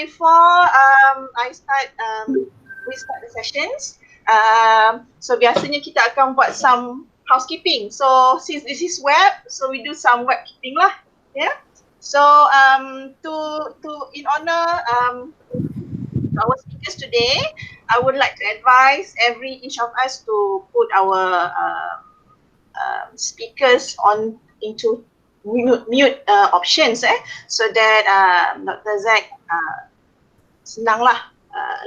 before we start the sessions, so biasanya kita akan buat some housekeeping. So since this is web, so we do some web keeping lah. Yeah. So in honor our speakers today, I would like to advise each of us to put our speakers into mute options, so that Dr. Zak senanglah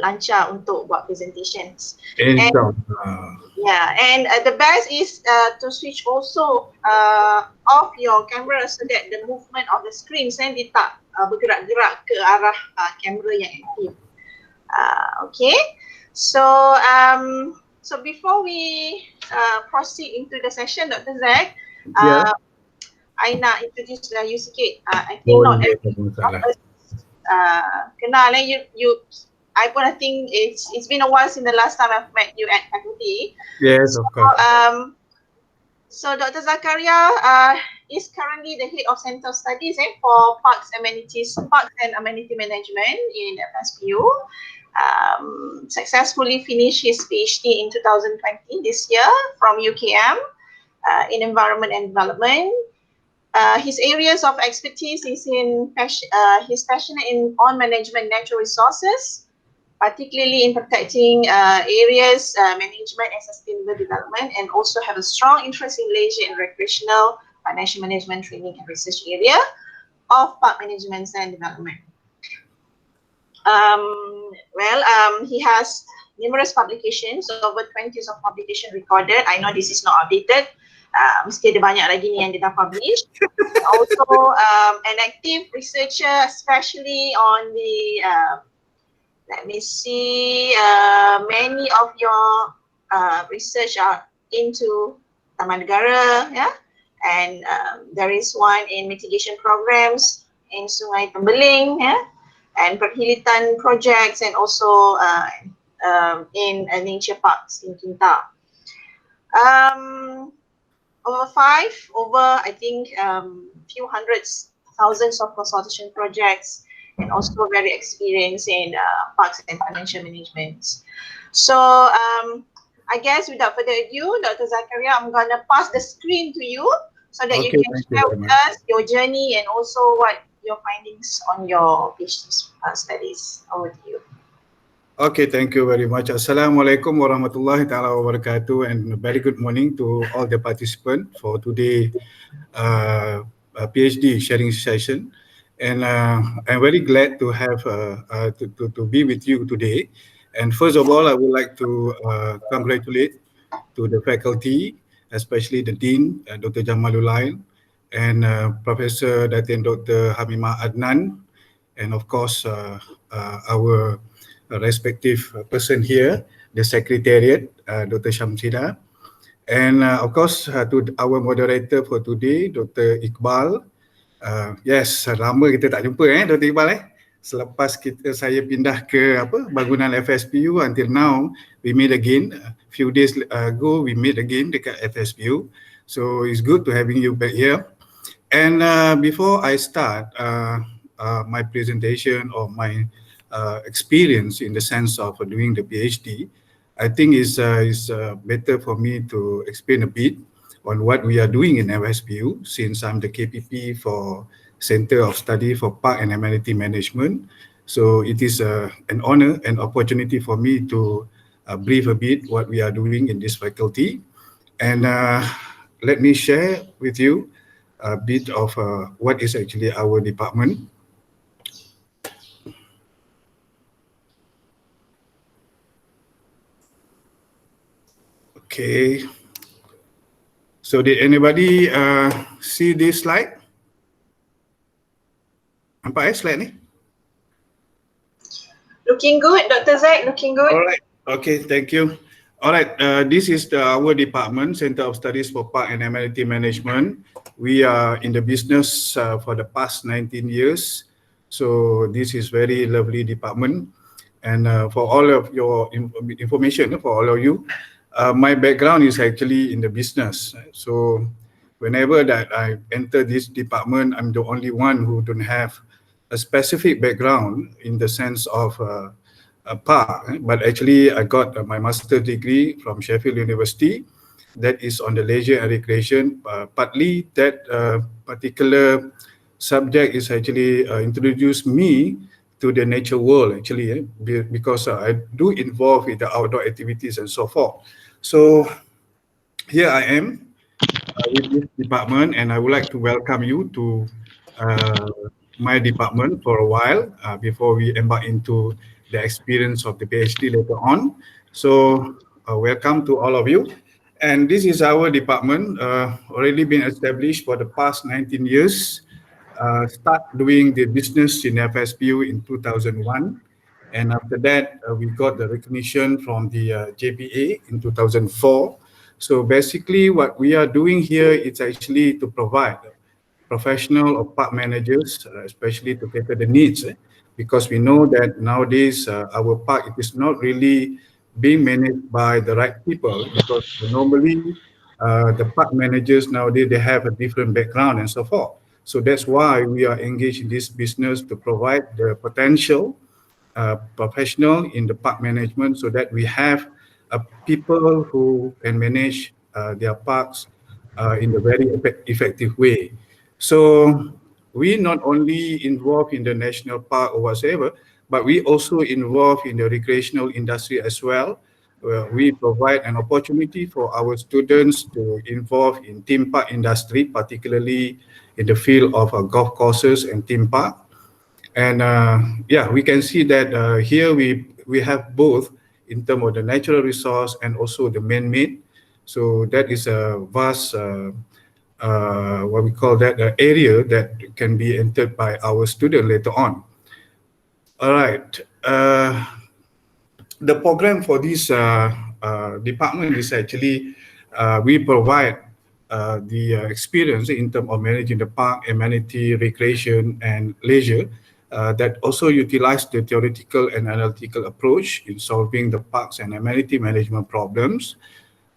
lancar untuk buat presentations. And the best is to switch also off your camera so that the movement of the screen dia tak bergerak-gerak ke arah kamera yang aktif. Okay, so before we proceed into the session, Dr. Zak, I nak introduce you sikit. I think not every of us kenal. I think it's been a while since the last time I've met you at faculty. Yes, of course. So Dr. Zakaria is currently the head of Center of Studies for Parks and Amenity Management in FSPU. Successfully finished his PhD in 2020 this year from UKM in Environment and Development. His areas of expertise is he's passionate on management natural resources, particularly in protecting areas, management and sustainable development, and also have a strong interest in leisure and recreational financial management training and research area of park management and development. He has numerous publications, over 20 years of publication recorded. I know this is not updated. Mesti ada banyak lagi ni yang dia dah publish. Also an active researcher, especially on the let me see, many of your research are into Taman Negara, and there is one in mitigation programs in Sungai Tembeling, and perhilitan projects, and also in nature parks in Kinta. Over I think few thousands of consultation projects, and also very experienced in parks and financial management. So I guess without further ado, Dr. Zakaria, I'm gonna pass the screen to you so that you can share with us your journey and also what your findings on your PhD studies. Over to you. Okay, thank you very much. Assalamualaikum warahmatullahi taala wabarakatuh, and a very good morning to all the participants for today PhD sharing session. And I'm very glad to have to be with you today. And first of all, I would like to congratulate to the faculty, especially the Dean, Dr. Jamalulain, and Professor Datin Dr. Hamimah Adnan, and of course our respective person here, the Secretariat, Dr. Shamsida, and of course to our moderator for today, Dr. Iqbal. Yes, lama kita tak jumpa Dr. Iqbal. Selepas saya pindah ke bangunan FSPU, until now we meet again. A few days ago we meet again dekat FSPU. So it's good to having you back here. And before I start my presentation or my experience in the sense of doing the PhD, I think it's better for me to explain a bit on what we are doing in FSPU, since I'm the KPP for Center of Study for Park and Amenity Management. So it is an honor and opportunity for me to brief a bit what we are doing in this faculty. And let me share with you a bit of what is actually our department. Okay, so did anybody see this slide? Nampak slide ni? Looking good, Dr. Zak, looking good. All right, okay, thank you. All right, this is our department, Center of Studies for Park and Amenity Management. We are in the business for the past 19 years. So this is very lovely department. And for all of your information, for all of you, my background is actually in the business. So whenever that I enter this department, I'm the only one who don't have a a specific background in the sense of a park, but actually I got my master's degree from Sheffield University that is on the leisure and recreation. Partly that particular subject is actually introduced me to the nature world actually, because I do involve with the outdoor activities and so forth. So here I am with this department, and I would like to welcome you to uh, my department for a while before we embark into the experience of the PhD later on. So welcome to all of you. And this is our department, already been established for the past 19 years. Start doing the business in FSPU in 2001. And after that, we got the recognition from the JPA in 2004. So basically what we are doing here is actually to provide professional or park managers, especially to cater the needs, because we know that nowadays our park, it is not really being managed by the right people, because normally the park managers nowadays, they have a different background and so forth. So that's why we are engaged in this business to provide the potential professional in the park management, so that we have people who can manage their parks in a very effective way. So we not only involved in the national park or whatever, but we also involved in the recreational industry as well. We provide an opportunity for our students to involve in theme park industry, particularly in the field of golf courses and theme park. And yeah, we can see that here we have both in terms of the natural resource and also the man-made. So that is a vast, what we call that, area that can be entered by our student later on. All right. The program for this department is actually we provide the experience in terms of managing the park, amenity, recreation, and leisure that also utilize the theoretical and analytical approach in solving the parks and amenity management problems.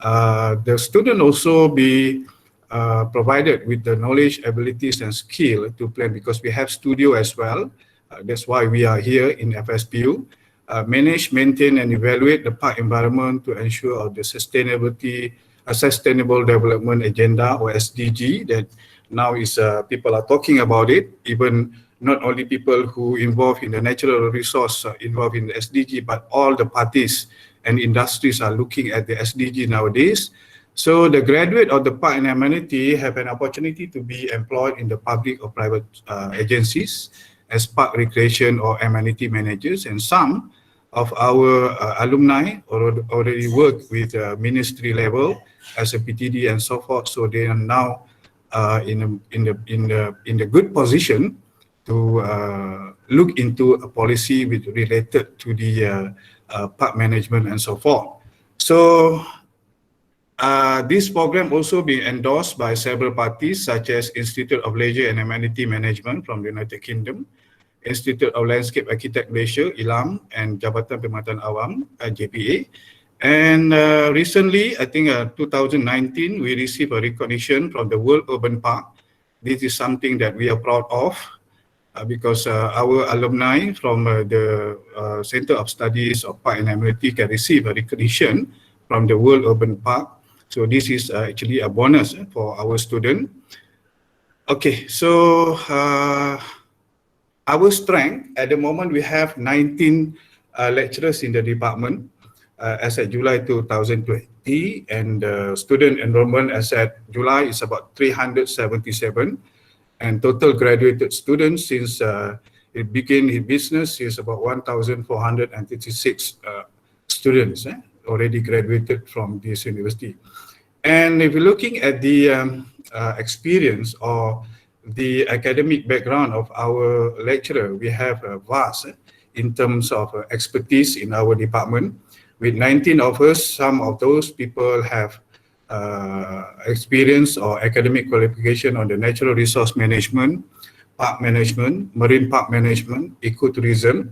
The student also be provided with the knowledge, abilities, and skill to plan, because we have studio as well. That's why we are here in FSPU. Manage, maintain, and evaluate the park environment to ensure of the sustainability, sustainable development agenda, or SDG, that now is people are talking about it. Even not only people who involved in the natural resource involved in the SDG, but all the parties and industries are looking at the SDG nowadays. So the graduate of the park and amenity have an opportunity to be employed in the public or private agencies as park recreation or amenity managers, and some of our alumni already work with ministry level as a PTD and so forth. So they are now in the good position to look into a policy related to the park management and so forth. So this program also being endorsed by several parties such as Institute of Leisure and Amenity Management from the United Kingdom, Institute of Landscape Architect Malaysia, ILAM, and Jabatan Perkhidmatan Awam, JPA. And recently, I think 2019, we received a recognition from the World Urban Park. This is something that we are proud of because our alumni from the Center of Studies of Park and Amenity can receive a recognition from the World Urban Park. So this is actually a bonus for our student. Okay, so our strength at the moment, we have 19 lecturers in the department as at July 2020, and student enrollment as at July is about 377, and total graduated students since it began its business is about 1,436 students already graduated from this university. And if you're looking at the experience or the academic background of our lecturer, we have a vast in terms of expertise in our department. With 19 of us, some of those people have experience or academic qualification on the natural resource management, park management, marine park management, ecotourism,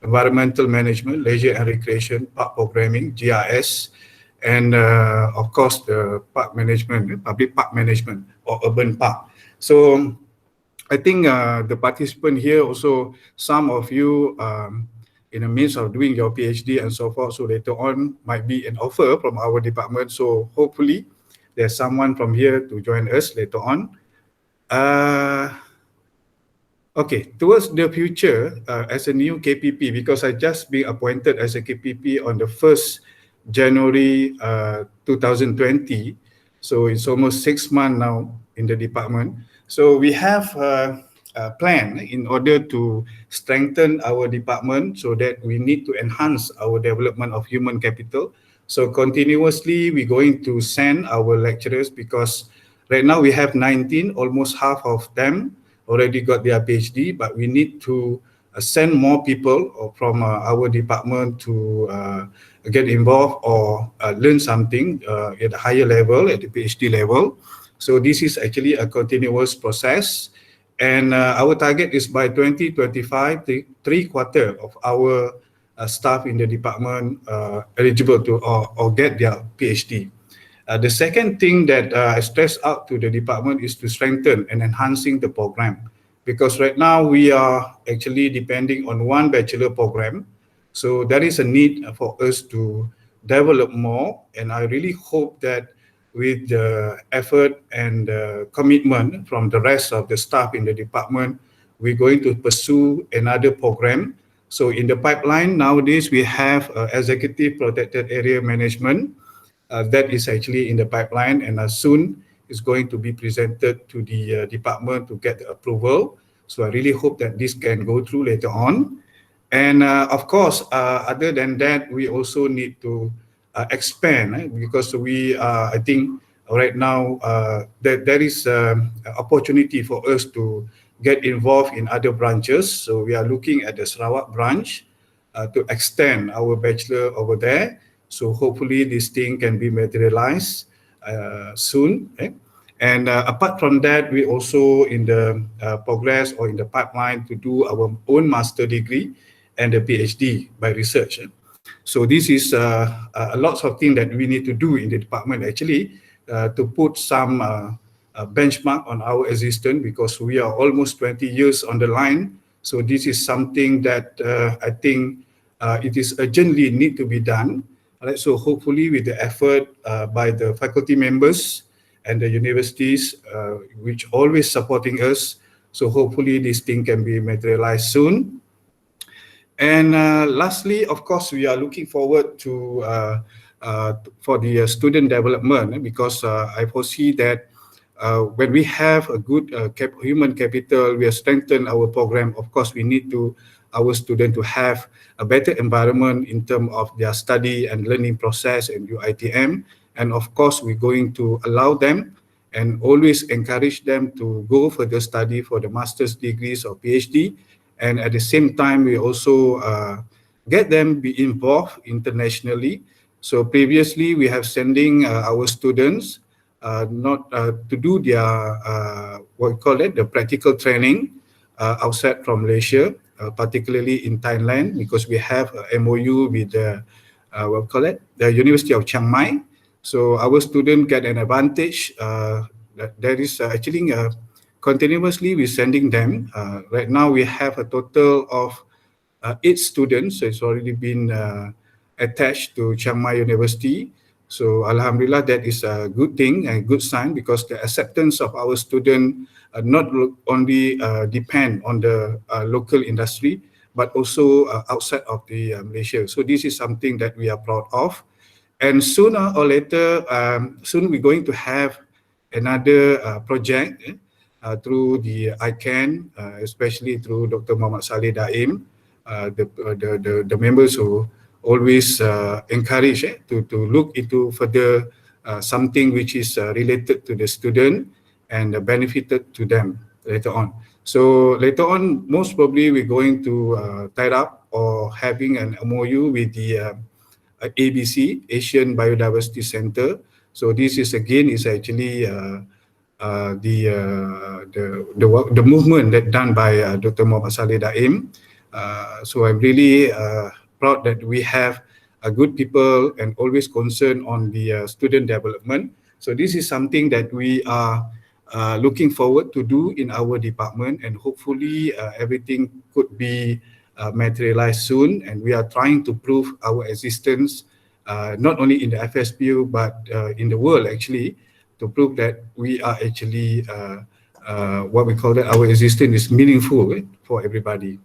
environmental management, leisure and recreation, park programming, GIS, and of course the park management, public park management or urban park. So I think the participant here also, some of you in the midst of doing your PhD and so forth, so later on might be an offer from our department. So hopefully there's someone from here to join us later on. Okay, towards the future, as a new KPP, because I just been appointed as a KPP on the 1st January 2020, so it's almost 6 months now in the department. So we have a plan in order to strengthen our department, so that we need to enhance our development of human capital. So continuously, we're going to send our lecturers, because right now we have 19, almost half of them already got their PhD, but we need to send more people from our department to get involved or learn something at a higher level, at the PhD level. So this is actually a continuous process. And our target is by 2025, three-quarter of our staff in the department eligible to or get their PhD. The second thing that I stress out to the department is to strengthen and enhancing the program, because right now we are actually depending on one bachelor program. So there is a need for us to develop more, and I really hope that with the effort and commitment from the rest of the staff in the department, we're going to pursue another program. So in the pipeline nowadays, we have executive protected area management. That is actually in the pipeline, and soon is going to be presented to the department to get the approval. So I really hope that this can go through later on. And of course, other than that, we also need to expand, because we, I think right now that there is opportunity for us to get involved in other branches. So we are looking at the Sarawak branch to extend our bachelor over there. So hopefully this thing can be materialized soon. And apart from that, we also in the progress or in the pipeline to do our own master degree and a PhD by research. So this is a lot of things that we need to do in the department actually to put some benchmark on our existence, because we are almost 20 years on the line. So this is something that I think it is urgently need to be done. Right, so hopefully with the effort by the faculty members and the universities, which always supporting us, so hopefully this thing can be materialized soon. And lastly, of course, we are looking forward to for the student development, because I foresee that when we have a good human capital, we have strengthened our program. Of course, we need to our students to have a better environment in terms of their study and learning process and UITM. And of course, we're going to allow them and always encourage them to go further study for the master's degrees or PhD. And at the same time, we also get them be involved internationally. So previously, we have sending our students not to do their what we call it, the practical training outside from Malaysia, particularly in Thailand, because we have a MOU with the what we call it, the University of Chiang Mai. So our students get an advantage. There is actually continuously we're sending them. Right now we have a total of 8 students. So it's already been attached to Chiang Mai University. So Alhamdulillah, that is a good thing and good sign, because the acceptance of our student not only depend on the local industry, but also outside of the Malaysia. So this is something that we are proud of. And sooner or later, soon we're going to have another project through the ICANN, especially through Dr. Muhammad Saleh Daim, the members who always encourage to look into further something which is related to the student and benefited to them later on. So later on, most probably we're going to tie up or having an MOU with the ABC, Asian Biodiversity Center. So this is again is actually the movement that done by Dr. Muhammad Saleh Daim. So I'm really proud that we have good people and always concerned on the student development. So this is something that we are looking forward to do in our department, and hopefully everything could be materialized soon. And we are trying to prove our existence not only in the FSPU but in the world actually, to prove that we are actually what we call that our existence is meaningful for everybody.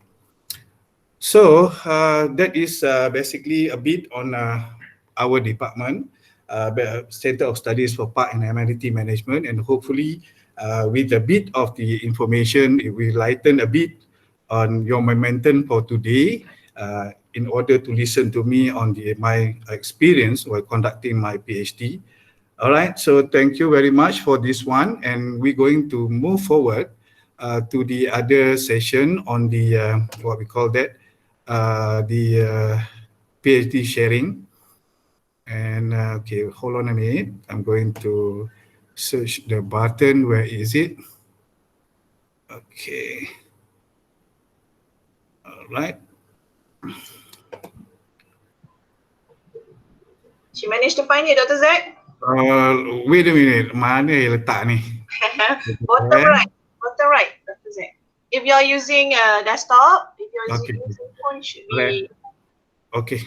So that is basically a bit on our department, Center of Studies for Park and Amenity Management, and hopefully with a bit of the information, it will lighten a bit on your momentum for today in order to listen to me on my experience while conducting my PhD. All right, so thank you very much for this one, and we're going to move forward to the other session on the what we call that the PhD sharing. And okay, hold on a minute. I'm going to search the button. Where is it? Okay. All right. She managed to find it, Dr. Zach? Wait a minute. Mana yang letak ni? Bottom right. Bottom right, Dr. Zach. If you're using a desktop, if you're Okay. using phone, should be... Right. Okay.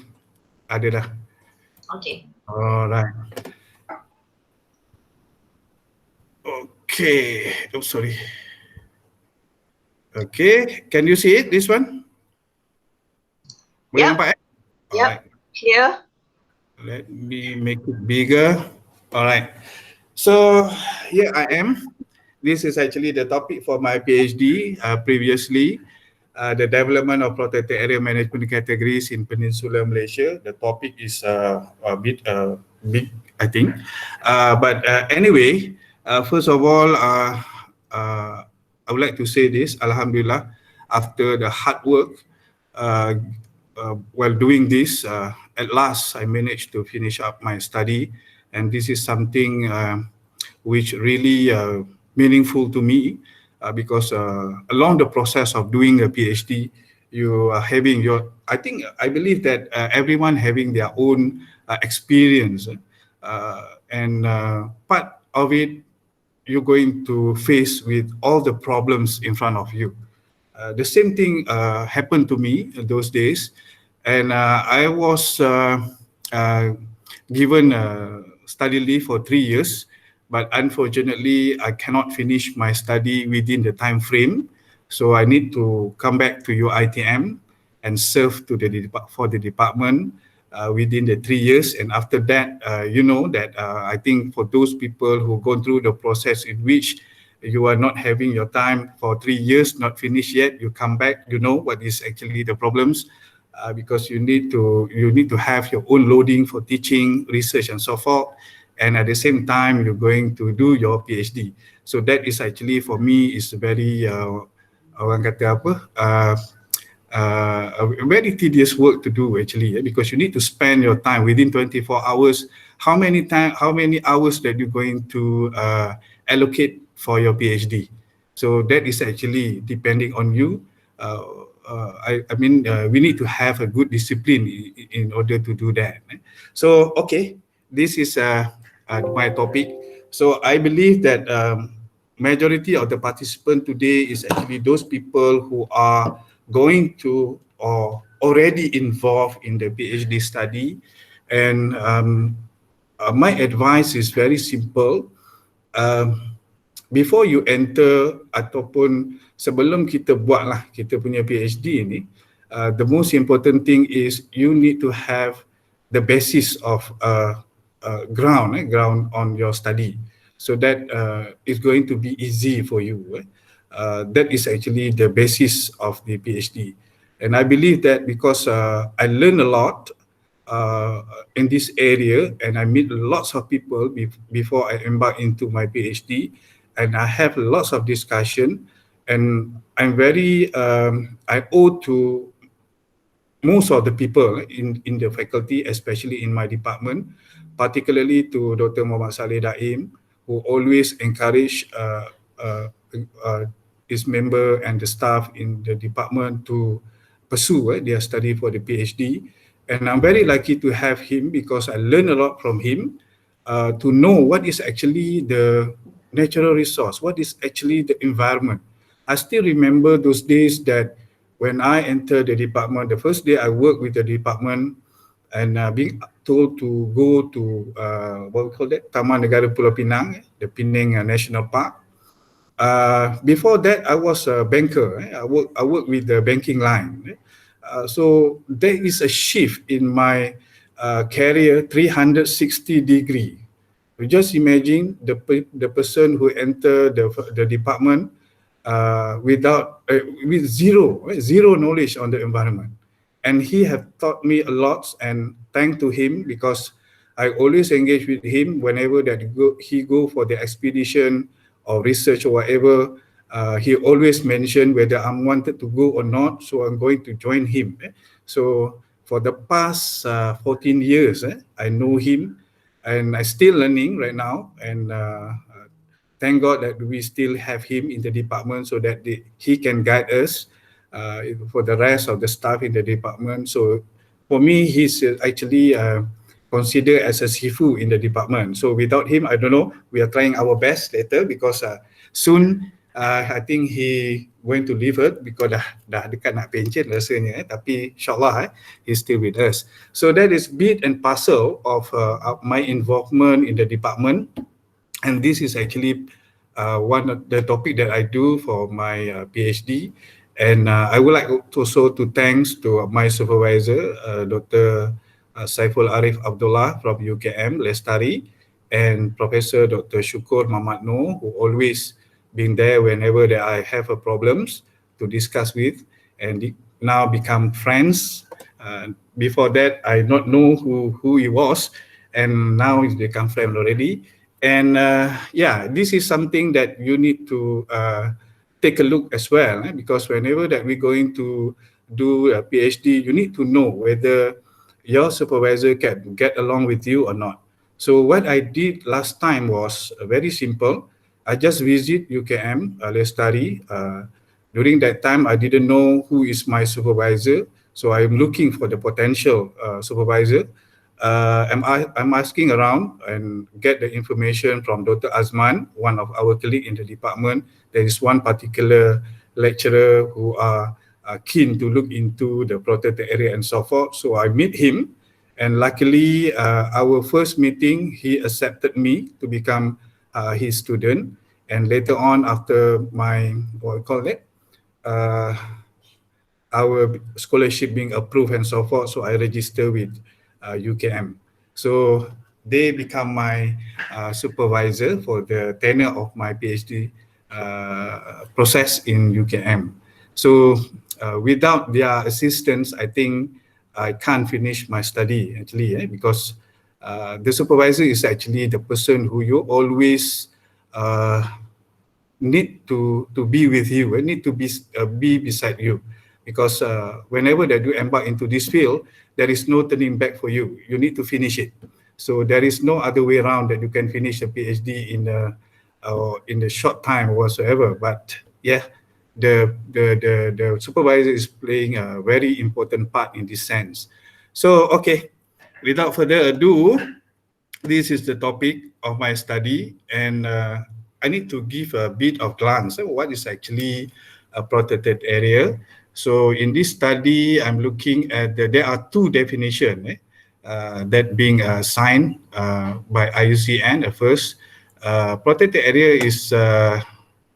Ada dah. Okay. Alright. Okay. Oh, sorry. Okay. Can you see it, this one? Boleh Yep. nampak eh? Yep. Alright. Here. Let me make it bigger. Alright. So here I am. This is actually the topic for my PhD previously. The development of protected area management categories in Peninsular Malaysia. The topic is a bit big, I think. But anyway, first of all, I would like to say this, Alhamdulillah, after the hard work while doing this, at last I managed to finish up my study. And this is something which really meaningful to me. Because along the process of doing a PhD, you are having I believe that everyone having their own experience, and part of it you're going to face with all the problems in front of you. The same thing happened to me in those days, and I was given study leave for 3 years. But unfortunately, I cannot finish my study within the time frame. So I need to come back to UITM and serve for the department within the 3 years. And after that, you know that I think for those people who go through the process in which you are not having your time for 3 years, not finished yet, you come back, you know what is actually the problems. Because you need to have your own loading for teaching, research, and so forth. And at the same time, you're going to do your PhD. So that is actually for me is very orang kata apa? A very tedious work to do actually, because you need to spend your time within 24 hours. How many hours that you're going to allocate for your PhD? So that is actually depending on you. I mean, we need to have a good discipline in order to do that. So, okay, this is my topic. So I believe that majority of the participants today is actually those people who are going to or already involved in the PhD study. And my advice is very simple. Before you enter ataupun sebelum kita buatlah kita punya PhD ni, the most important thing is you need to have the basis of ground on your study, so that it's going to be easy for you. That is actually the basis of the PhD, and I believe that because I learned a lot in this area, and I meet lots of people before I embark into my PhD, and I have lots of discussion, and I'm very I owe to most of the people in the faculty, especially in my department, particularly to Dr. Muhammad Saleh Daim, who always encourage his member and the staff in the department to pursue their study for the PhD. And I'm very lucky to have him, because I learned a lot from him to know what is actually the natural resource? What is actually the environment? I still remember those days that when I entered the department, the first day I worked with the department, and being told to go to what we call that, Taman Negara Pulau Pinang, the Penang National Park. Before that, I was a banker. I work with the banking line. So there is a shift in my career, 360 degree. You just imagine the person who entered the department with zero knowledge on the environment, and he have taught me a lot. And thank to him, because I always engage with him whenever that he go for the expedition or research or whatever. He always mention whether I'm wanted to go or not, so I'm going to join him. So for the past 14 years, I know him, and I still learning right now. And thank God that we still have him in the department, so that he can guide us for the rest of the staff in the department. So for me, he's actually considered as a sifu in the department. So without him, I don't know. We are trying our best later, because soon I think he going to leave Earth, because dah dekat nak pencet rasanya. Tapi insyaAllah he's still with us. So that is bit and parcel of my involvement in the department. And this is actually one of the topic that I do for my PhD. And I would like also to thanks to my supervisor, Dr. Saiful Arif Abdullah from UKM, Lestari, and Professor Dr. Syukur Mamat Noor, who always been there whenever that I have a problems to discuss with, and now become friends. Before that, I not know who he was, and now he's become friend already. And yeah, this is something that you need to take a look as well, because whenever that we're going to do a PhD, you need to know whether your supervisor can get along with you or not. So what I did last time was very simple. I just visit UKM Lestari. During that time, I didn't know who is my supervisor, so I'm looking for the potential supervisor. I'm asking around and get the information from Dr. Azman, one of our colleagues in the department. There is one particular lecturer who are keen to look into the protected area and so forth. So I meet him, and luckily our first meeting, he accepted me to become his student. And later on, after my, what we call it, our scholarship being approved and so forth, so I register with UKM. So they become my supervisor for the tenure of my PhD process in UKM. So without their assistance, I think I can't finish my study actually, because the supervisor is actually the person who you always need to be with you, need to be beside you, because whenever that you embark into this field, there is no turning back for you. You need to finish it. So there is no other way around that you can finish a PhD in the short time whatsoever. But yeah, the supervisor is playing a very important part in this sense. So okay, without further ado, this is the topic of my study, and I need to give a bit of glance at what is actually a protected area. So in this study, I'm looking at there are two definitions that being signed by IUCN. First, protected area is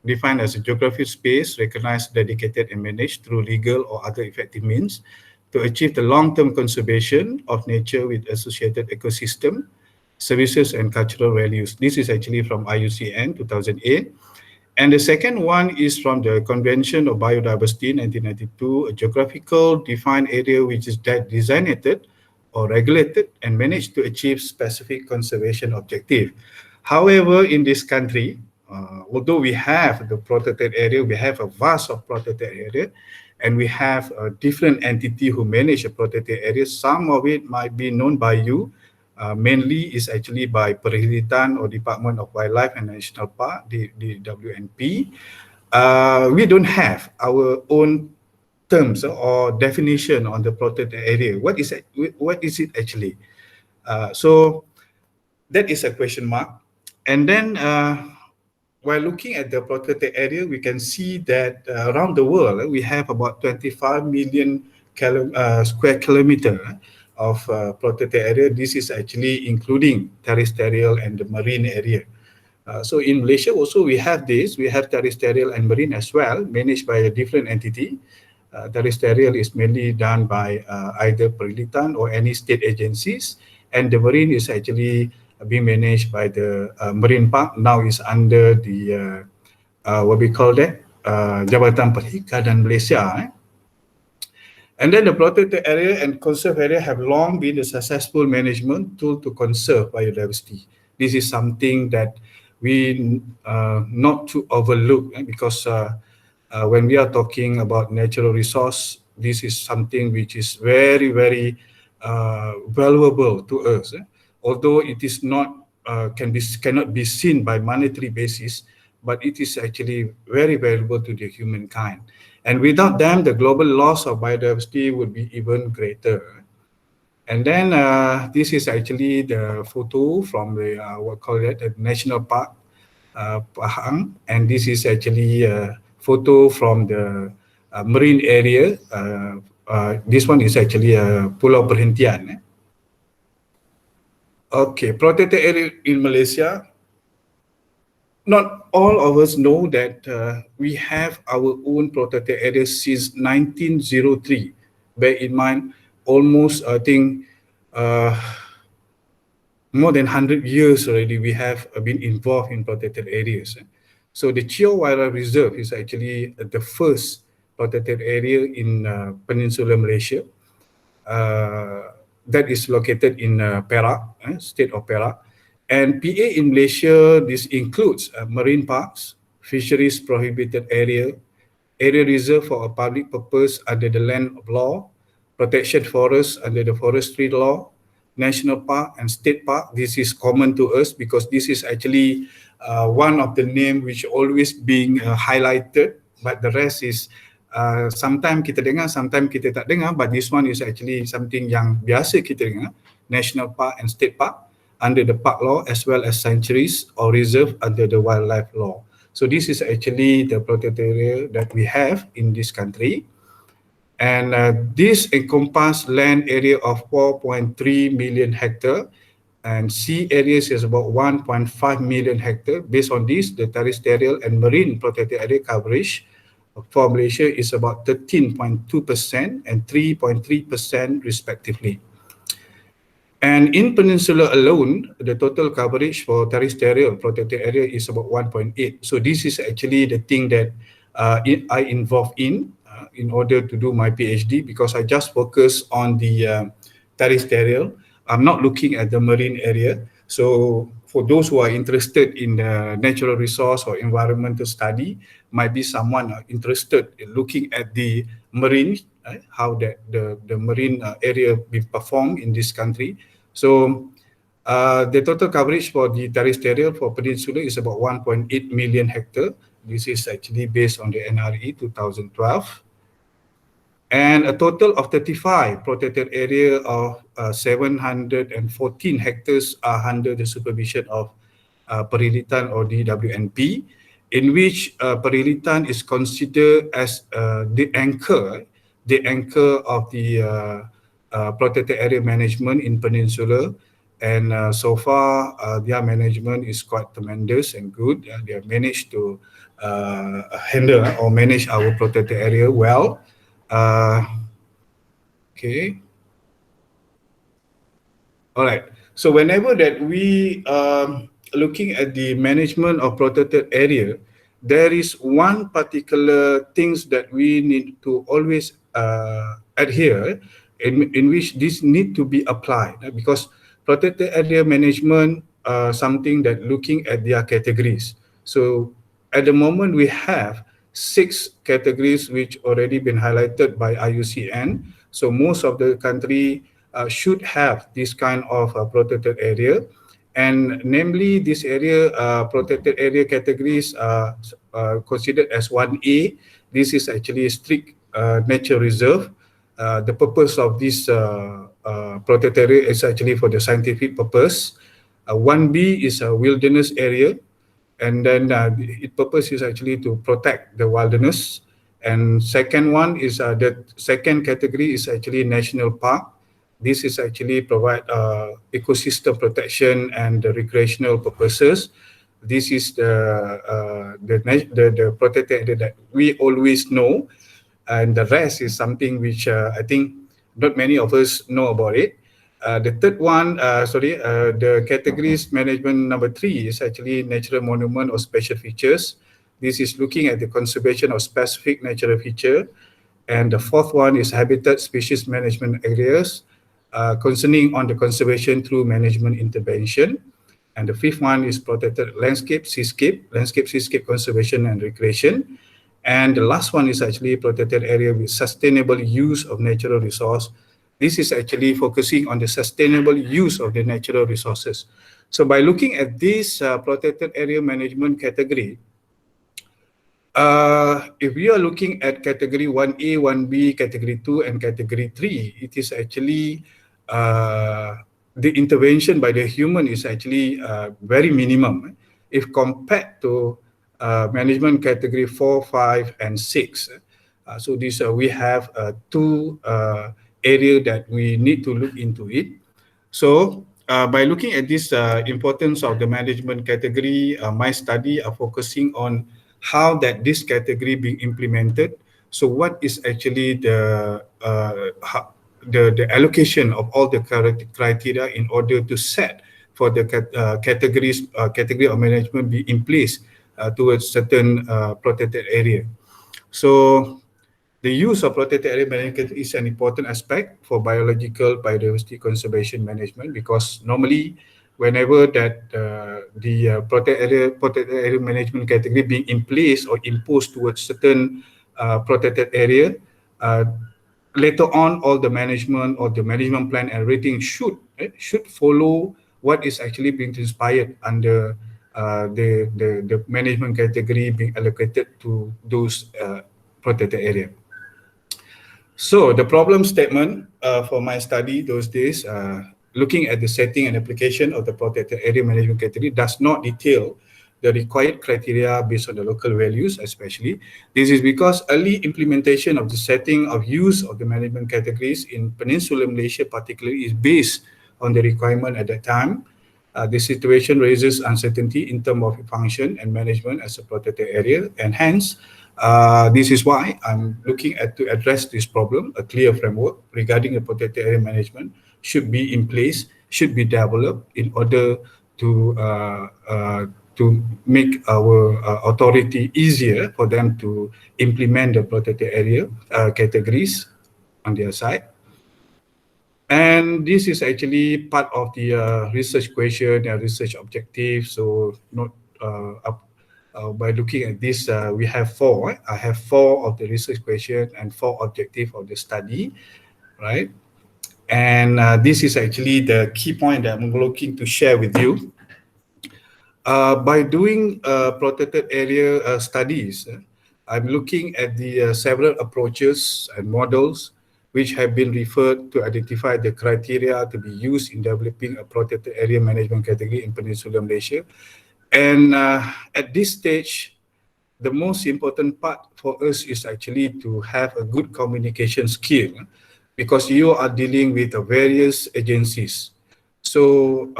defined as a geographic space recognized, dedicated, and managed through legal or other effective means to achieve the long-term conservation of nature with associated ecosystem, services, and cultural values. This is actually from IUCN 2008. And the second one is from the Convention of Biodiversity 1992, a geographical defined area which is designated or regulated and managed to achieve specific conservation objective. However, in this country, although we have the protected area, we have a vast of protected area, and we have a different entity who manage a protected area. Some of it might be known by you, mainly is actually by Perhilitan or Department of Wildlife and National Park, the WNP. We don't have our own terms or definition on the protected area. What is it actually? So that is a question mark. And then while looking at the protected area, we can see that around the world, we have about 25 million square kilometer of protected area. This is actually including terrestrial and the marine area. So in Malaysia also we have this, we have terrestrial and marine as well, managed by a different entity. Terrestrial is mainly done by either Perilitan or any state agencies, and the marine is actually being managed by the Marine Park. Now is under the what we call that Jabatan Perikanan Malaysia. And then the protected area and conserved area have long been a successful management tool to conserve biodiversity. This is something that we not to overlook, because when we are talking about natural resource, this is something which is very, very valuable to us. Although it is not cannot be seen by monetary basis, but it is actually very valuable to the humankind. And without them, the global loss of biodiversity would be even greater. And then this is actually the photo from the what call it, the National Park Pahang, and this is actually a photo from the marine area. This one is actually a Pulau Perhentian. Okay, protected area in Malaysia. Not all of us know that we have our own protected area since 1903. Bear in mind, almost I think more than 100 years already we have been involved in protected areas. So the Chio Wildlife Reserve is actually the first protected area in Peninsular Malaysia. That is located in Perak, state of Perak. And PA in Malaysia, this includes marine parks, fisheries prohibited area, area reserved for a public purpose under the land of law, protection forests under the forestry law, national park and state park. This is common to us because this is actually one of the name which always being highlighted, but the rest is sometimes kita dengar, sometimes kita tak dengar, but this one is actually something yang biasa kita dengar, national park and state park under the park law, as well as sanctuaries or reserve under the wildlife law. So this is actually the protected area that we have in this country. And this encompasses land area of 4.3 million hectare, and sea areas is about 1.5 million hectare. Based on this, the terrestrial and marine protected area coverage for Malaysia is about 13.2% and 3.3% respectively. And in Peninsular alone, the total coverage for terrestrial protected area is about 1.8. So this is actually the thing that I involved in order to do my PhD, because I just focus on the terrestrial. I'm not looking at the marine area. So for those who are interested in the natural resource or environmental study, might be someone interested in looking at the marine, how the marine area be performed in this country. So the total coverage for the terrestrial for Peninsula is about 1.8 million hectare. This is actually based on the NRE 2012. And a total of 35 protected area of 714 hectares are under the supervision of Perilitan or DWNP, in which Perilitan is considered as the anchor of the protected area management in Peninsular. And so far, their management is quite tremendous and good. They have managed to handle or manage our protected area well. Okay. All right. So whenever that we looking at the management of protected area, there is one particular things that we need to always adhere, in which this need to be applied, because protected area management something that looking at their categories. So at the moment we have 6 categories which already been highlighted by IUCN. So most of the country should have this kind of protected area, and namely this area protected area categories are considered as 1A. This is actually a strict nature reserve. The purpose of this protected area is actually for the scientific purpose. 1B is a wilderness area. And then its purpose is actually to protect the wilderness. And second one is the second category is actually national park. This is actually provide ecosystem protection and the recreational purposes. This is the protected area that we always know, and the rest is something which I think not many of us know about it. The third one, the categories management number 3 is actually natural monument or special features. This is looking at the conservation of specific natural feature. And the fourth one is habitat species management areas, concerning on the conservation through management intervention. And the fifth one is protected landscape, seascape conservation and recreation. And the last one is actually protected area with sustainable use of natural resource. This is actually focusing on the sustainable use of the natural resources. So by looking at this protected area management category, if we are looking at category 1A, 1B, category 2, and category 3, it is actually the intervention by the human is actually very minimum if compared to management category 4, 5, and 6. So this we have two areas that we need to look into it. So by looking at this importance of the management category, my study are focusing on how that this category being implemented. So what is actually the allocation of all the criteria in order to set for the category of management be in place towards certain protected area. So the use of protected area management is an important aspect for biological biodiversity conservation management, because normally whenever that the protected area management category being in place or imposed towards certain protected area, later on all the management or the management plan and rating should follow what is actually being inspired under the management category being allocated to those protected area. So the problem statement for my study those days, looking at the setting and application of the protected area management category does not detail the required criteria based on the local values especially. This is because early implementation of the setting of use of the management categories in Peninsular Malaysia particularly is based on the requirement at that time. The situation raises uncertainty in terms of function and management as a protected area, and hence this is why I'm looking at to address this problem. A clear framework regarding the protected area management should be in place, should be developed in order to make our authority easier for them to implement the protected area categories on their side. And this is actually part of the research question and research objective. So not by looking at this, we have four. Right? I have 4 of the research question and 4 objective of the study, right? And this is actually the key point that I'm looking to share with you. By doing protected area studies, I'm looking at the several approaches and models which have been referred to identify the criteria to be used in developing a protected area management category in Peninsular Malaysia. And at this stage, the most important part for us is actually to have a good communication skill, because you are dealing with various agencies. So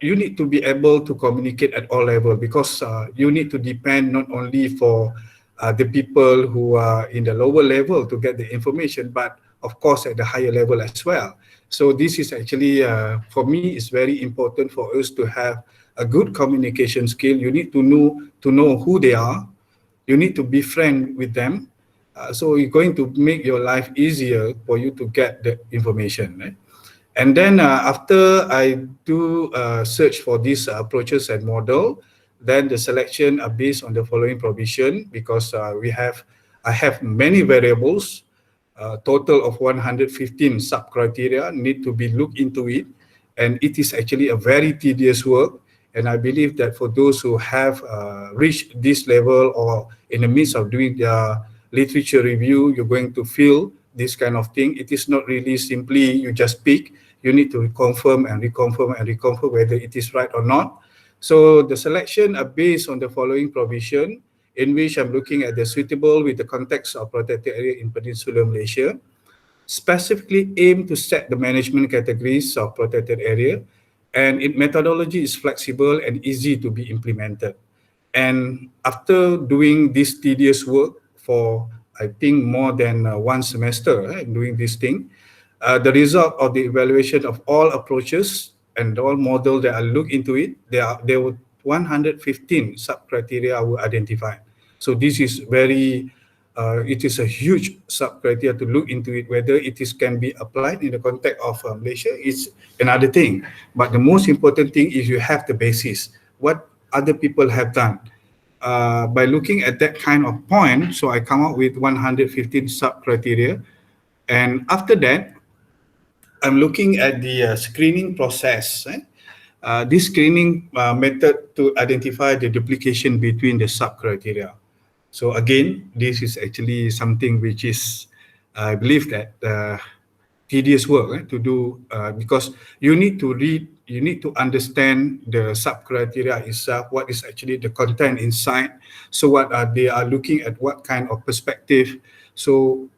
you need to be able to communicate at all levels, because you need to depend not only for the people who are in the lower level to get the information, but of course at the higher level as well. So this is actually, for me, it's very important for us to have a good communication skill. You need to know who they are. You need to be friend with them. So it's going to make your life easier for you to get the information. Right? And then after I do search for these approaches and model, then the selection are based on the following provision, because I have many variables, total of 115 sub-criteria need to be looked into it. And it is actually a very tedious work. And I believe that for those who have reached this level or in the midst of doing their literature review, you're going to feel this kind of thing. It is not really simply you just pick. You need to confirm and reconfirm and reconfirm whether it is right or not. So the selection are based on the following provision, in which I'm looking at the suitable with the context of protected area in Peninsular Malaysia, specifically aim to set the management categories of protected area, and its methodology is flexible and easy to be implemented. And after doing this tedious work for, I think, more than one semester, doing this thing, the result of the evaluation of all approaches and all models that I look into it, there were 115 sub-criteria were identified. So this is very, it is a huge sub-criteria to look into it. Whether it is can be applied in the context of Malaysia is another thing. But the most important thing is you have the basis. What other people have done. By looking at that kind of point, so I come up with 115 sub-criteria. And after that, I'm looking at the screening process. This screening method to identify the duplication between the sub-criteria. So again, this is actually something which is, I believe that tedious work to do because you need to read, you need to understand the sub-criteria itself, what is actually the content inside. So what they are looking at, what kind of perspective. So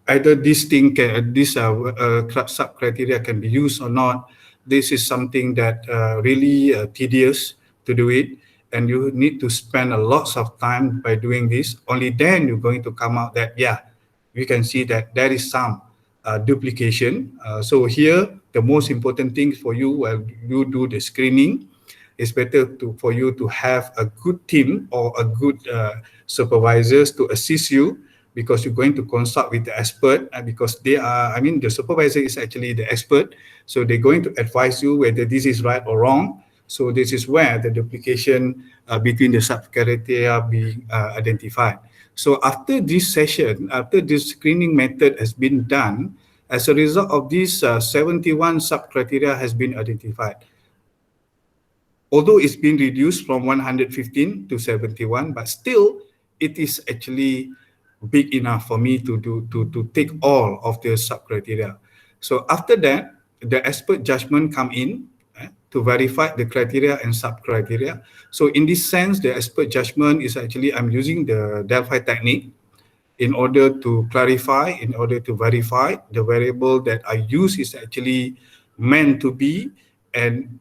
either this thing can, this sub-criteria can be used or not. This is something that really tedious to do it, and you need to spend a lot of time by doing this. Only then you're going to come out that, yeah, we can see that there is some duplication. So here, the most important thing for you while you do the screening, it's better for you to have a good team or a good supervisors to assist you, because you're going to consult with the expert, because they are, I mean, the supervisor is actually the expert. So they're going to advise you whether this is right or wrong. So this is where the duplication between the sub-criteria being identified. So after this session, after this screening method has been done, as a result of this, 71 sub-criteria has been identified. Although it's been reduced from 115 to 71, but still it is actually big enough for me to take all of the sub-criteria. So after that, the expert judgment come in to verify the criteria and sub-criteria. So in this sense, the expert judgment is actually, I'm using the Delphi technique in order to clarify, in order to verify the variable that I use is actually meant to be and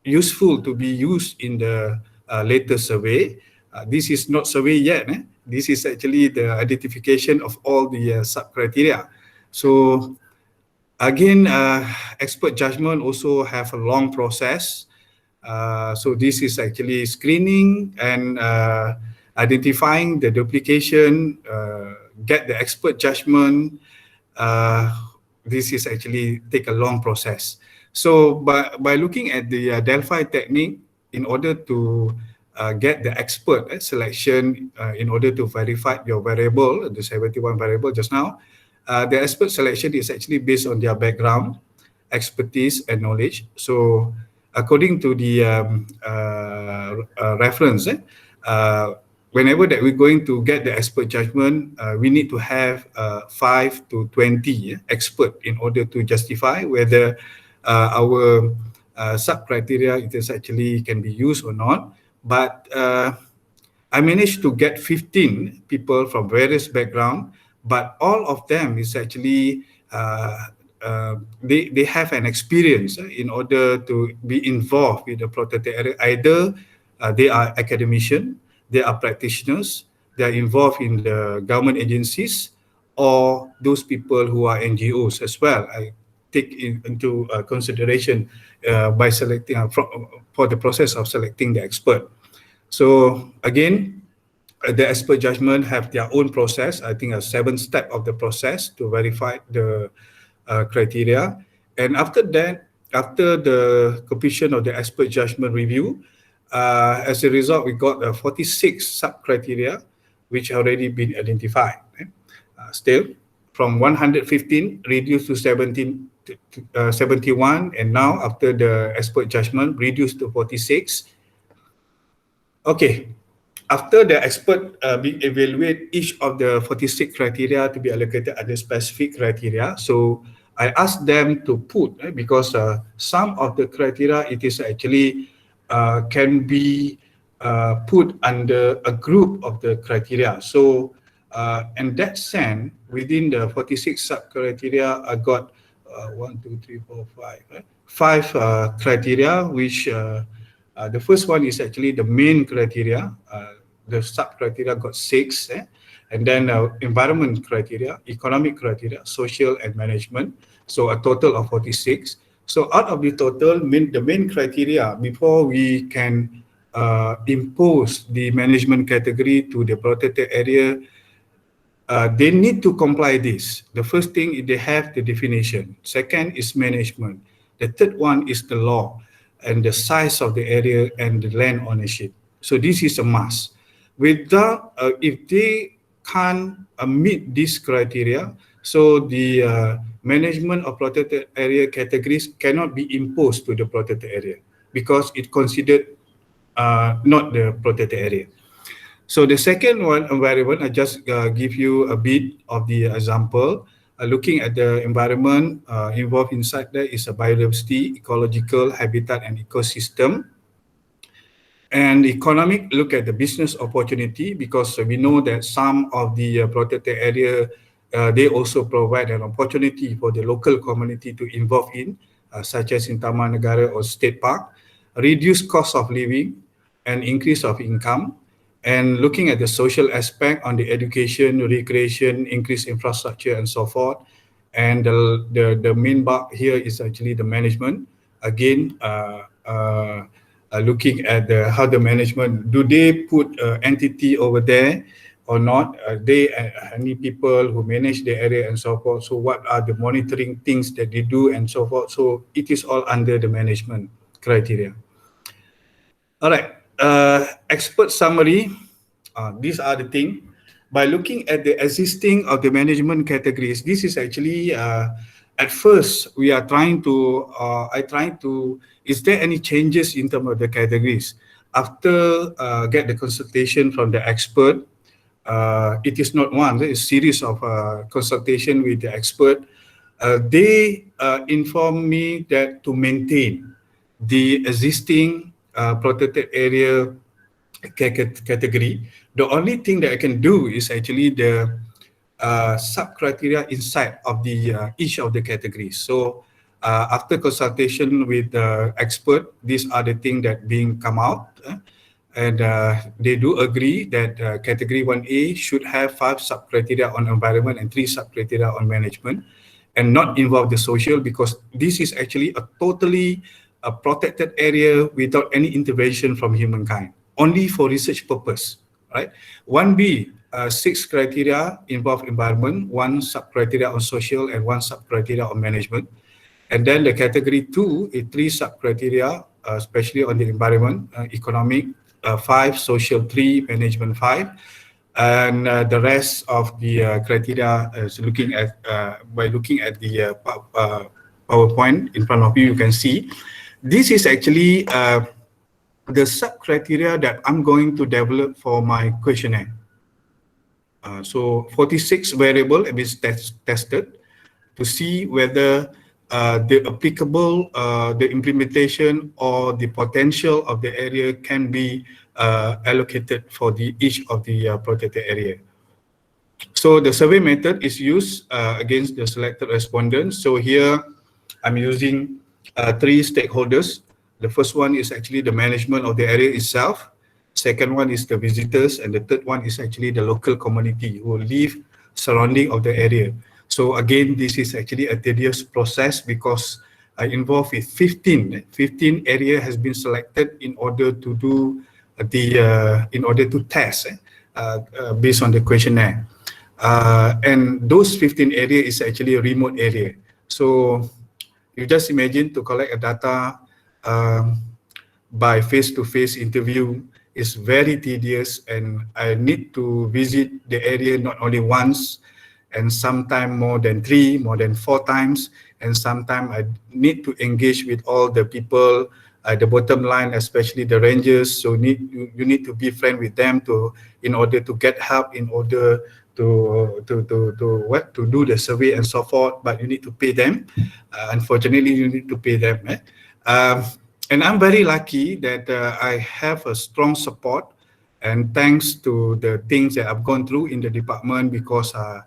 useful to be used in the later survey. This is not survey yet. This is actually the identification of all the sub-criteria. So again, expert judgment also have a long process. So this is actually screening and identifying the duplication, get the expert judgment. This is actually take a long process. So by looking at the Delphi technique, in order to get the expert selection, in order to verify your variable, the 71 variable just now, the expert selection is actually based on their background, expertise, and knowledge. So according to the reference, whenever that we're going to get the expert judgment, we need to have 5 to 20 expert in order to justify whether our sub-criteria it is actually can be used or not. But I managed to get 15 people from various backgrounds, but all of them is actually they have an experience in order to be involved with the protected area. Either they are academicians, they are practitioners, they are involved in the government agencies, or those people who are NGOs as well. I take into consideration by selecting for the process of selecting the expert. So again, the expert judgment have their own process. I think a 7-step of the process to verify the criteria. And after that, after the completion of the expert judgment review, as a result, we got 46 sub-criteria which already been identified. Still, from 115 reduced to 71, and now after the expert judgment reduced to 46. Okay, after the expert evaluate each of the 46 criteria to be allocated under specific criteria, so I asked them to put, because some of the criteria, it is actually can be put under a group of the criteria. So in that sense, within the 46 sub-criteria, I got 1, 2, 3, 4, 5, right? 5 criteria, which the first one is actually the main criteria. The sub-criteria got 6, and then environment criteria, economic criteria, social and management. So a total of 46. So out of the total, the main criteria, before we can impose the management category to the protected area, they need to comply this. The first thing is they have the definition. Second is management. The third one is the law and the size of the area and the land ownership. So this is a must. Without, if they can't meet this criteria, so the management of protected area categories cannot be imposed to the protected area because it considered not the protected area. So the second one, environment, I just give you a bit of the example. Looking at the environment involved inside there is a biodiversity, ecological, habitat and ecosystem. And economic, look at the business opportunity because we know that some of the protected area, they also provide an opportunity for the local community to involve in, such as in Taman Negara or State Park, reduce cost of living and increase of income. And looking at the social aspect on the education, recreation, increased infrastructure and so forth. And the main bulk here is actually the management. Again, looking at how the management, do they put entity over there or not? They any people who manage the area and so forth. So what are the monitoring things that they do and so forth? So it is all under the management criteria. All right, expert summary. These are the things. By looking at the existing of the management categories, this is actually, at first, we are trying to, is there any changes in terms of the categories? After get the consultation from the expert, it is not one, there is a series of consultation with the expert. They inform me that to maintain the existing protected area category, the only thing that I can do is actually the sub-criteria inside of the each of the categories. So after consultation with the expert, these are the things that being come out. And they do agree that category 1A should have 5 sub-criteria on environment and 3 sub-criteria on management and not involve the social, because this is actually a totally protected area without any intervention from humankind, only for research purpose, right? 1B, 6 criteria involve environment, 1 sub-criteria on social and 1 sub-criteria on management. And then the category 2 is 3 sub-criteria, especially on the environment, economic, 5, social 3, management 5. And the rest of the criteria is looking at, by looking at the PowerPoint in front of you, you can see. This is actually the sub-criteria that I'm going to develop for my questionnaire. So 46 variable have been tested to see whether the applicable, the implementation or the potential of the area can be allocated for each of the protected area. So the survey method is used against the selected respondents. So here I'm using 3 stakeholders. The first one is actually the management of the area itself. Second one is the visitors, and the third one is actually the local community who live surrounding of the area. So again, this is actually a tedious process because I involved with 15 area has been selected in order to do in order to test based on the questionnaire. And those 15 area is actually a remote area. So you just imagine to collect a data by face-to-face interview is very tedious, and I need to visit the area not only once, and sometimes more than 3, more than 4 times, and sometimes I need to engage with all the people at the bottom line, especially the rangers. So you need to be friend with them in order to get help, in order to do the survey and so forth. But you need to pay them. Unfortunately, you need to pay them. And I'm very lucky that I have a strong support, and thanks to the things that I've gone through in the department, because uh,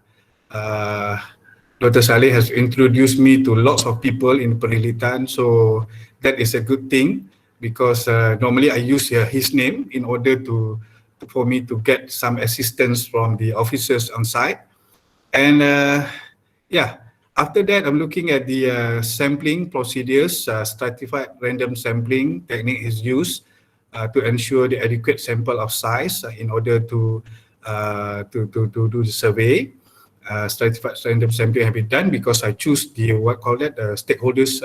Dr. Saleh has introduced me to lots of people in Perilitan. So that is a good thing, because normally I use his name in order for me to get some assistance from the officers on site. And yeah, after that, I'm looking at the sampling procedures. Stratified random sampling technique is used to ensure the adequate sample of size in order to do the survey. Stratified random sampling have been done because I choose the what call that stakeholders,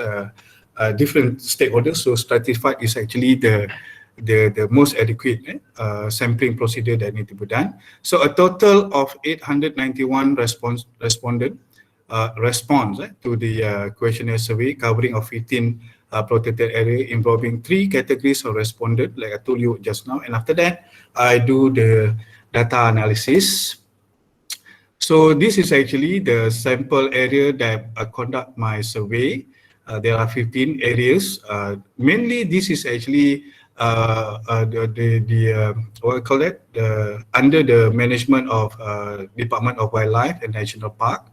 different stakeholders. So stratified is actually the most adequate sampling procedure that need to be done. So a total of 891 respondent response to the questionnaire survey, covering of 15 protected area, involving 3 categories of respondent, like I told you just now. And after that, I do the data analysis. So this is actually the sample area that I conduct my survey. There are 15 areas. Mainly, this is actually what I call it, under the management of Department of Wildlife and National Park,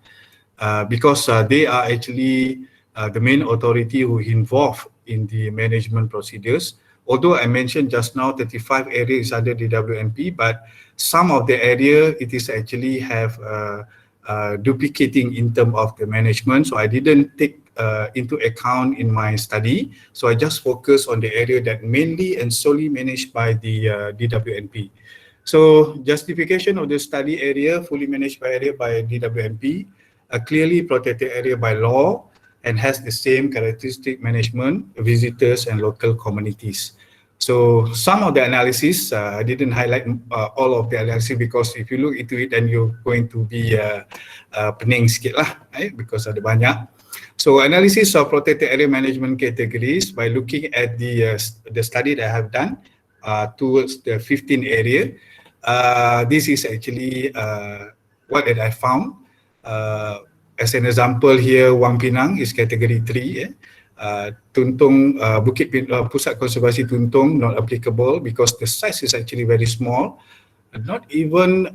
because they are actually the main authority who involved in the management procedures. Although I mentioned just now 35 areas under the WNP, but some of the area it is actually have duplicating in terms of the management. So I didn't take into account in my study. So I just focus on the area that mainly and solely managed by the DWNP. So justification of the study area, fully managed by area by DWNP, a clearly protected area by law, and has the same characteristic management, visitors and local communities. So some of the analysis, I didn't highlight all of the analysis, because if you look into it, then you're going to be pening sikit lah, because ada banyak. So analysis of protected area management categories by looking at the study that I have done towards the 15 area. This is actually what that I found. As an example here, Wang Pinang is category 3. Tuntung, Pusat Konservasi Tuntung not applicable because the size is actually very small, not even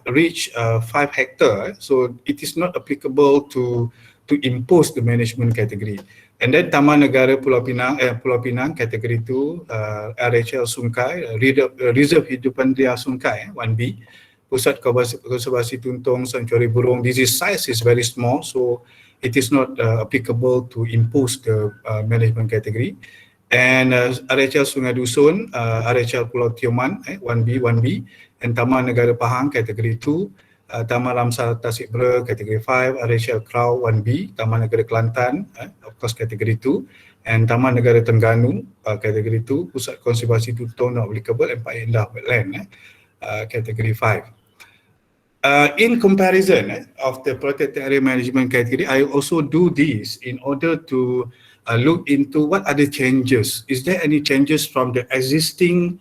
reach 5 hectare. So it is not applicable to impose the management category. And then Taman Negara Pulau Pinang category 2, RHL Sungai, Reserve Hidupan Liar Sungai 1B. Pusat Konservasi Tuntung Sanctuary Burung. This size is very small, so it is not applicable to impose the management category. And RHL Sungai Dusun, RHL Pulau Tioman 1B, and Taman Negara Pahang category 2, Taman Ramsar Tasik Bera category 5, RHL Krau 1B, Taman Negara Kelantan of course category 2, and Taman Negara Terengganu category 2, Pusat Konservasi Tuntung not applicable, and Pak Endah Wetland category 5. In comparison of the protected area management category, I also do this in order to look into what are the changes. Is there any changes from the existing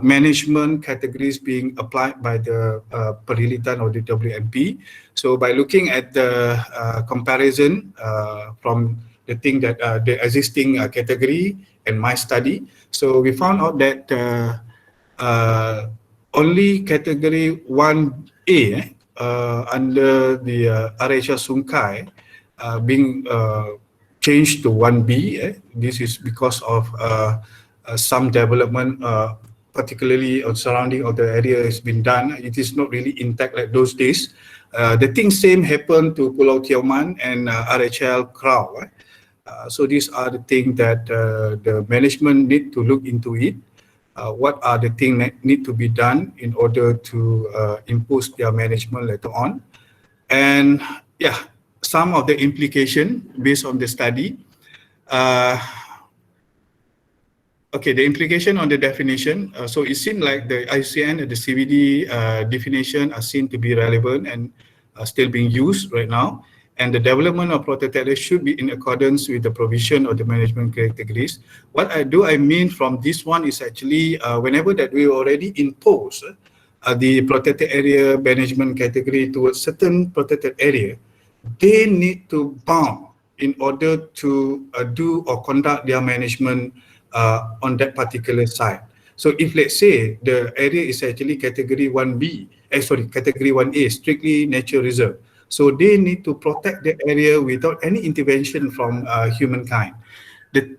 management categories being applied by the Perilitan or the WMP? So by looking at the comparison from the thing that the existing category and my study, so we found out that only category 1A under the RHL Sungai being changed to 1B. This is because of some development, particularly on surrounding of the area has been done. It is not really intact like those days. The thing same happened to Pulau Tioman and RHL Krau. So these are the things that the management need to look into it. What are the things that need to be done in order to impose their management later on. And yeah, some of the implication based on the study. Okay, the implication on the definition. So it seems like the ICN and the CVD definition are seen to be relevant and still being used right now. And the development of protected areas should be in accordance with the provision of the management categories. What I mean from this one is actually whenever that we already impose the protected area management category towards certain protected area, they need to bound in order to do or conduct their management on that particular site. So if let's say the area is actually category 1B, category 1A, strictly nature reserve. So they need to protect the area without any intervention from humankind. The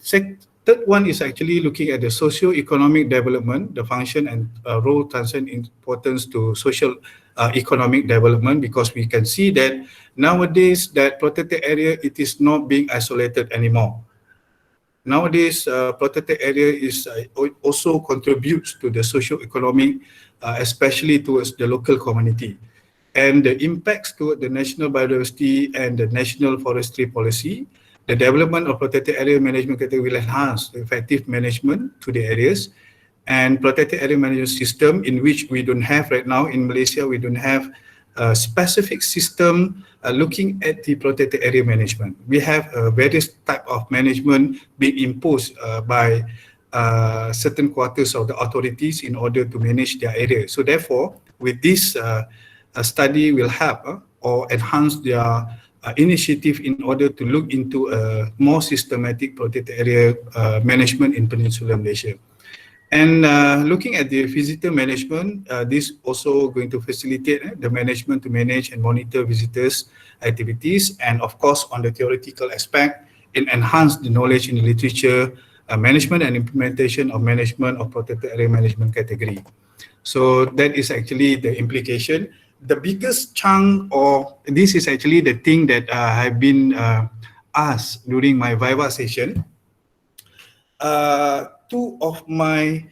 third one is actually looking at the socio-economic development, the function and role transcend importance to social economic development, because we can see that nowadays that protected area, it is not being isolated anymore. Nowadays, protected area is also contributes to the socio-economic, especially towards the local community. And the impacts toward the national biodiversity and the national forestry policy, the development of protected area management category will enhance the effective management to the areas, and protected area management system, in which we don't have right now in Malaysia. We don't have a specific system looking at the protected area management. We have various type of management being imposed by certain quarters of the authorities in order to manage their area. So therefore, with this study will help or enhance their initiative in order to look into a more systematic protected area management in Peninsular Malaysia. And looking at the visitor management, this also going to facilitate the management to manage and monitor visitors' activities, and of course on the theoretical aspect, it enhance the knowledge in the literature, management and implementation of management of protected area management category. So that is actually the implication. The biggest chunk, or this is actually the thing that I've been asked during my Viva session. Two of my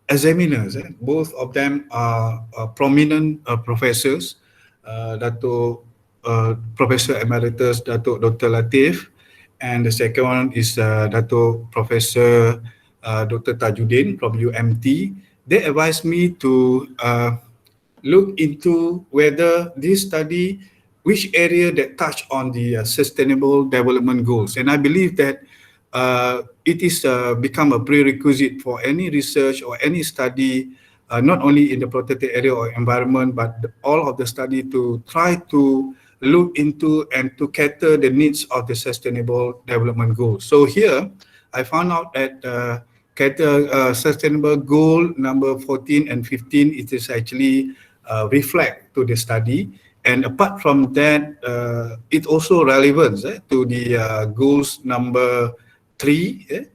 examiners, both of them are prominent professors, Professor Emeritus Dato Dr. Latif, and the second one is Dato Professor Dr. Tajuddin from UMT. They advised me to look into whether this study, which area that touch on the sustainable development goals. And I believe that it is become a prerequisite for any research or any study, not only in the protected area or environment, but all of the study to try to look into and to cater the needs of the sustainable development goals. So here, I found out that sustainable goal number 14 and 15, it is actually reflect to the study. And apart from that, it also relevant to the goals number 3,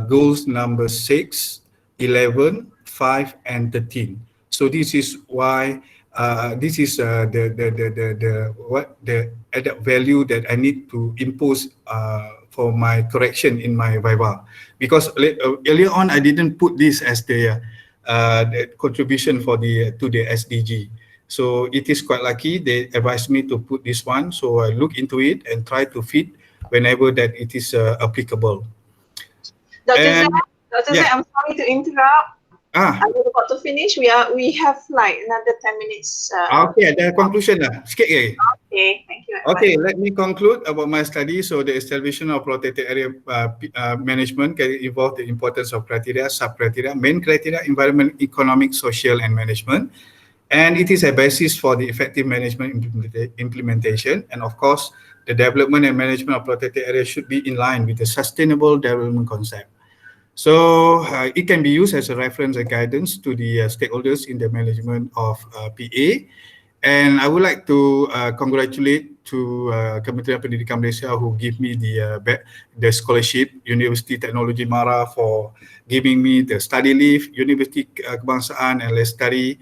goals number 6, 11, 5, and 13. So this is why this is the added value that I need to impose for my correction in my Viva, because earlier on I didn't put this as the contribution for to the SDG. So it is quite lucky they advised me to put this one. So I look into it and try to fit whenever that it is applicable. Dr. Zak, I'm sorry to interrupt. I'm about to finish. We have like another 10 minutes. Okay, the conclusion lah. Sikit lagi. Okay, thank you. Okay, let me conclude about my study. So the establishment of protected area management can involve the importance of criteria, sub-criteria, main criteria, environment, economic, social, and management. And it is a basis for the effective management implementation. And of course, the development and management of protected areas should be in line with the sustainable development concept. So it can be used as a reference and guidance to the stakeholders in the management of PA. And I would like to congratulate to Kementerian Pendidikan Malaysia who give me the scholarship, Universiti Teknologi Mara for giving me the study leave, Universiti Kebangsaan and Lestari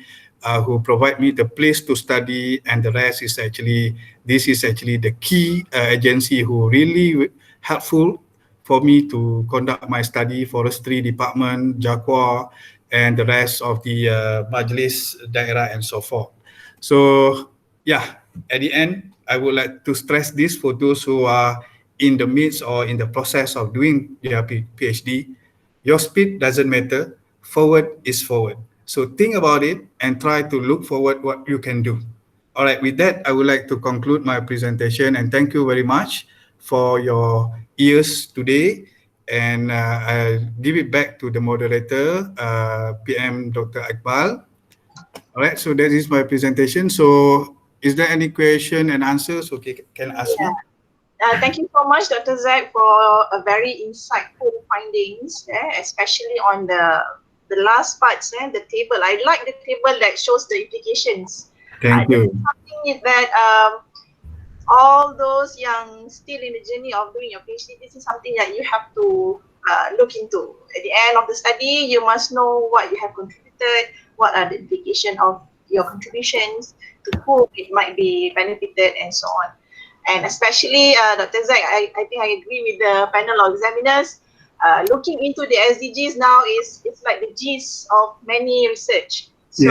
who provide me the place to study, and the rest is actually, this is actually the key agency who really helpful for me to conduct my study, Forestry Department, Jakwa, and the rest of the Majlis Daerah and so forth. So yeah, at the end, I would like to stress this for those who are in the midst or in the process of doing their PhD. Your speed doesn't matter, forward is forward. So think about it and try to look forward what you can do. All right, with that, I would like to conclude my presentation, and thank you very much for your ears today. And I'll give it back to the moderator, PM Dr. Iqbal. All right, so that is my presentation. So is there any question and answers? Okay, can I ask you? Thank you so much, Dr. Zack, for a very insightful findings, especially on the last parts, the table. I like the table that shows the implications. Thank This you. is something that all those young still in the journey of doing your PhD, this is something that you have to look into. At the end of the study, you must know what you have contributed, what are the implications of your contributions, to whom it might be benefited, and so on. And especially, Dr. Zack, I think I agree with the panel of examiners. Looking into the SDGs now is it's like the gist of many research. So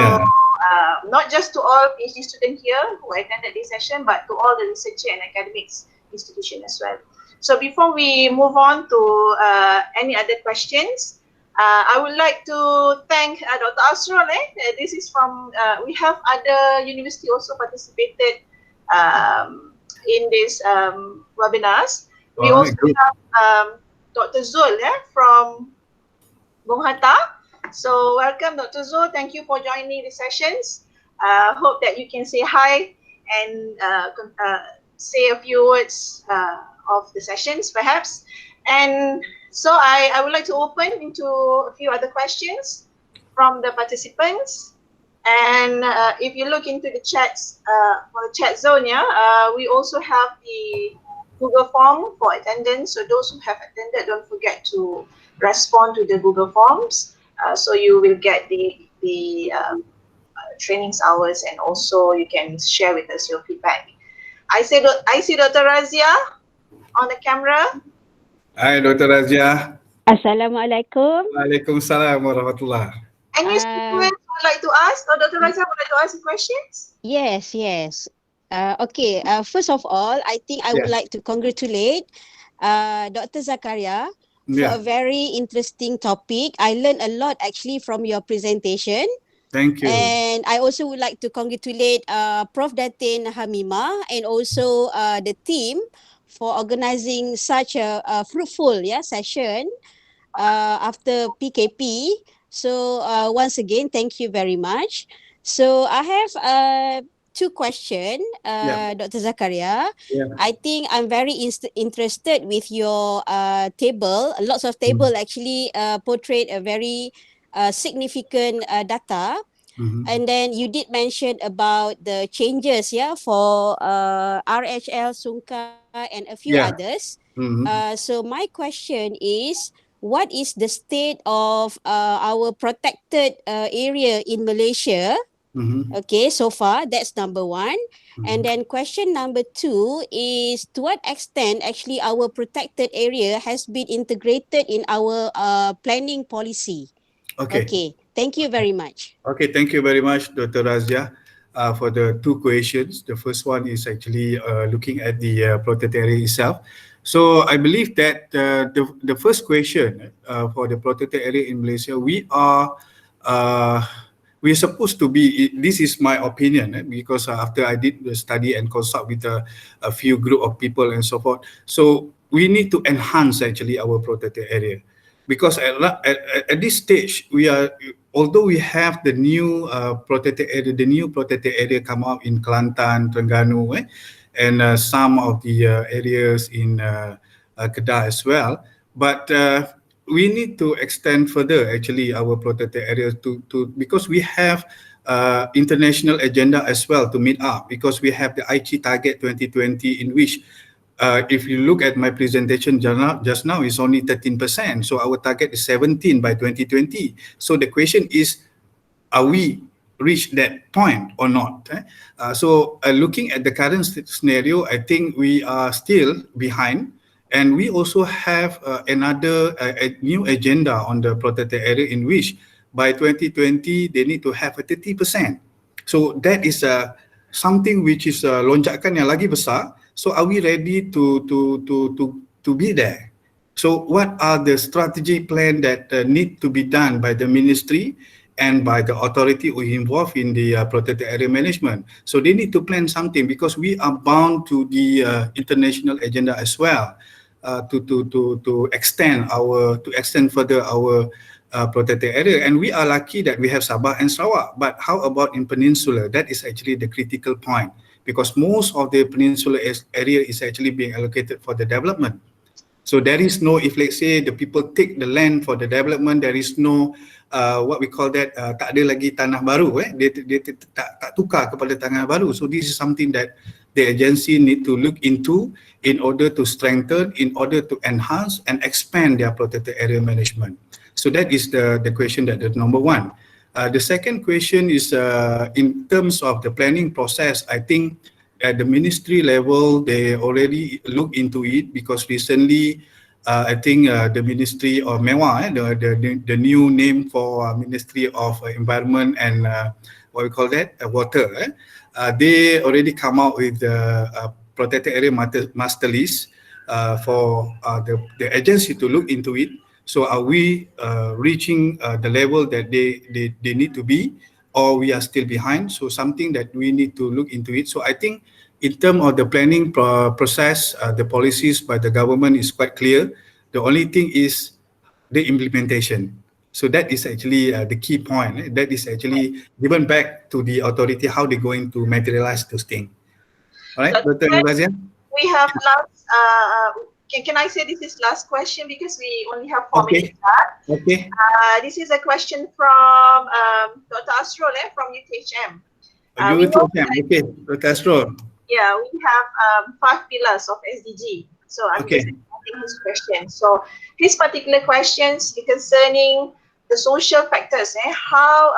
not just to all PhD students here who attended this session, but to all the researcher and academics institution as well. So before we move on to any other questions, I would like to thank Dr. Asrul. This is from, we have other university also participated in this webinars. We also have Dr. Zul from Bung Hatta. So welcome, Dr. Zul. Thank you for joining the sessions. Hope that you can say hi and say a few words of the sessions, perhaps. And so I would like to open into a few other questions from the participants. And if you look into the chats, for the chat zone, we also have the Google form for attendance. So those who have attended, don't forget to respond to the Google forms. So you will get the trainings hours, and also you can share with us your feedback. I see Dr. Razia on the camera. Hi, Dr. Razia. Assalamualaikum. Waalaikumsalam warahmatullah. Any students would like to ask, or Dr. Razia would like to ask questions? Yes. Okay. First of all, I think I would like to congratulate Dr. Zakaria for a very interesting topic. I learned a lot actually from your presentation. Thank you. And I also would like to congratulate Prof. Datin Hamima and also the team for organizing such a fruitful session after PKP. So once again, thank you very much. So I have two questions, Dr. Zakaria. I think I'm very interested with your table. Lots of table actually portrayed a very significant data. And then you did mention about the changes for RHL, Sungka and a few others. So my question is, what is the state of our protected area in Malaysia? Okay, so far, that's number one. And then question number two is, to what extent actually our protected area has been integrated in our planning policy? Okay, thank you very much. Okay, thank you very much, Dr. Razia, for the two questions. The first one is actually looking at the protected area itself. So I believe that the first question for the protected area in Malaysia, we're supposed to be, this is my opinion, because after I did the study and consult with a few group of people and so forth. So we need to enhance actually our protected area. Because at this stage, although we have the new protected area come out in Kelantan, Terengganu, and some of the areas in Kedah as well, but we need to extend further actually our protected areas to because we have international agenda as well to meet up, because we have the Aichi target 2020, in which if you look at my presentation just now, it's only 13%. So our target is 17 by 2020. So the question is, are we reached that point or not? So looking at the current scenario, I think we are still behind. And we also have another new agenda on the protected area, in which by 2020, they need to have a 30%. So that is something which is lonjakan yang lagi besar. So are we ready to be there? So what are the strategy plan that need to be done by the ministry and by the authority who involved in the protected area management? So they need to plan something, because we are bound to the international agenda as well, to extend further our protected area. And we are lucky that we have Sabah and Sarawak. But how about in Peninsular? That is actually the critical point, because most of the peninsula area is actually being allocated for the development. So there is no, if let's say the people take the land for the development, there is no what we call that, tak ada lagi tanah baru, dia tak tukar kepada tanah baru. So this is something that the agency need to look into in order to strengthen, in order to enhance and expand their protected area management. So that is the question that is number one. The second question is in terms of the planning process. I think at the ministry level, they already look into it, because recently, I think the Ministry of MEWA, the new name for Ministry of Environment and what we call that, water, they already come out with the protected area master list for the agency to look into it. So are we reaching the level that they need to be, or we are still behind? So something that we need to look into it. So I think in terms of the planning process, the policies by the government is quite clear. The only thing is the implementation. So that is actually the key point. That is actually given back to the authority, how they're going to materialize those things. All right, Dr. Razia? We have last, can I say this is last question, because we only have 4 minutes left. Okay. This is a question from Dr. Asrul from UTHM. Okay, Dr. Asrul. Yeah, we have 5 pillars of SDG. So I'm just asking his question. So his particular questions concerning the social factors, how,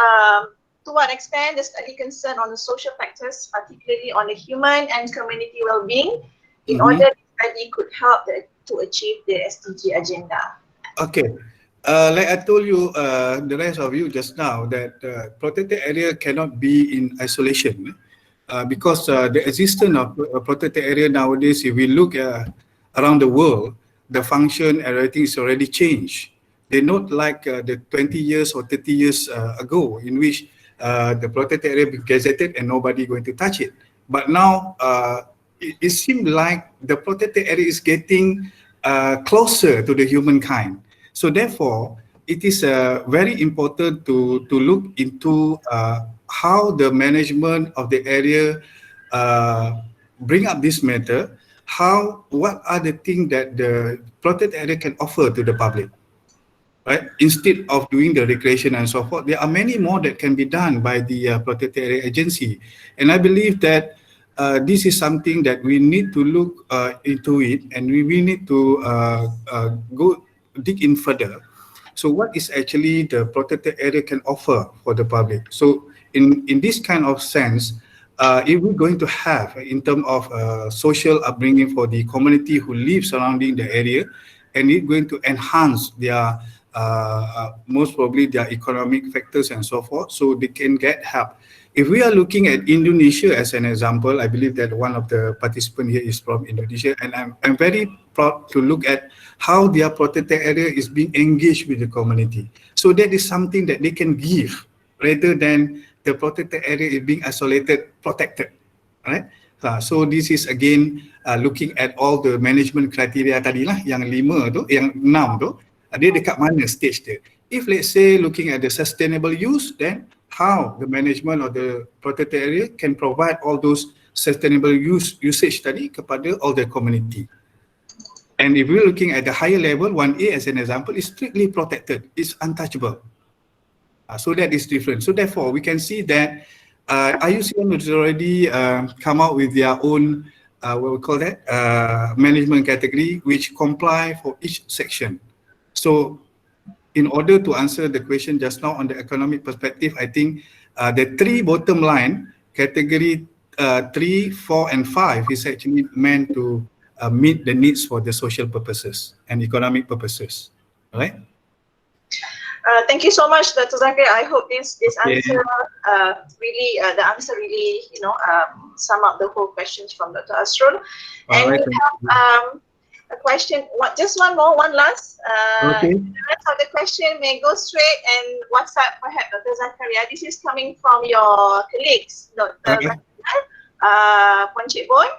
to what extent the study concern on the social factors, particularly on the human and community well-being, in order the study could help to achieve the SDG agenda. Okay. Like I told you, the rest of you just now, that protected area cannot be in isolation, because the existence of a protected area nowadays, if we look around the world, the function and everything is already changed. They're not like the 20 years or 30 years ago, in which the protected area been gazetted and nobody going to touch it. But now it seems like the protected area is getting closer to the humankind. So therefore, it is very important to look into how the management of the area bring up this matter. What are the things that the protected area can offer to the public, right? Instead of doing the recreation and so forth, there are many more that can be done by the protected area agency. And I believe that this is something that we need to look into it, and we need to go dig in further. So what is actually the protected area can offer for the public? So in this kind of sense, if we're going to have, in terms of social upbringing for the community who live surrounding the area, and it's going to enhance their most probably their economic factors and so forth, so they can get help. If we are looking at Indonesia as an example, I believe that one of the participants here is from Indonesia, and I'm very proud to look at how their protected area is being engaged with the community. So that is something that they can give, rather than the protected area is being isolated, protected, right? So this is again looking at all the management criteria tadi lah, yang 5 tu, yang 6 tu, dia dekat mana stage dia. If let's say looking at the sustainable use, then how the management of the protected area can provide all those sustainable usage tadi kepada all the community. And if we're looking at the higher level, 1A as an example, is strictly protected, it's untouchable. So that is different. So therefore, we can see that IUCN has already come out with their own, what we call that, management category, which comply for each section. So in order to answer the question just now on the economic perspective, I think the 3 bottom line, category 3, 4, and 5 is actually meant to meet the needs for the social purposes and economic purposes, all right? Thank you so much, Dr. Zakaria. I hope this answer really, the answer really, sum up the whole questions from Dr. Asrul. And we have a question, just one last. The rest of the question may go straight and WhatsApp perhaps, Dr. Zakaria. This is coming from your colleagues, Dr. Zakaria, Poncik Boy.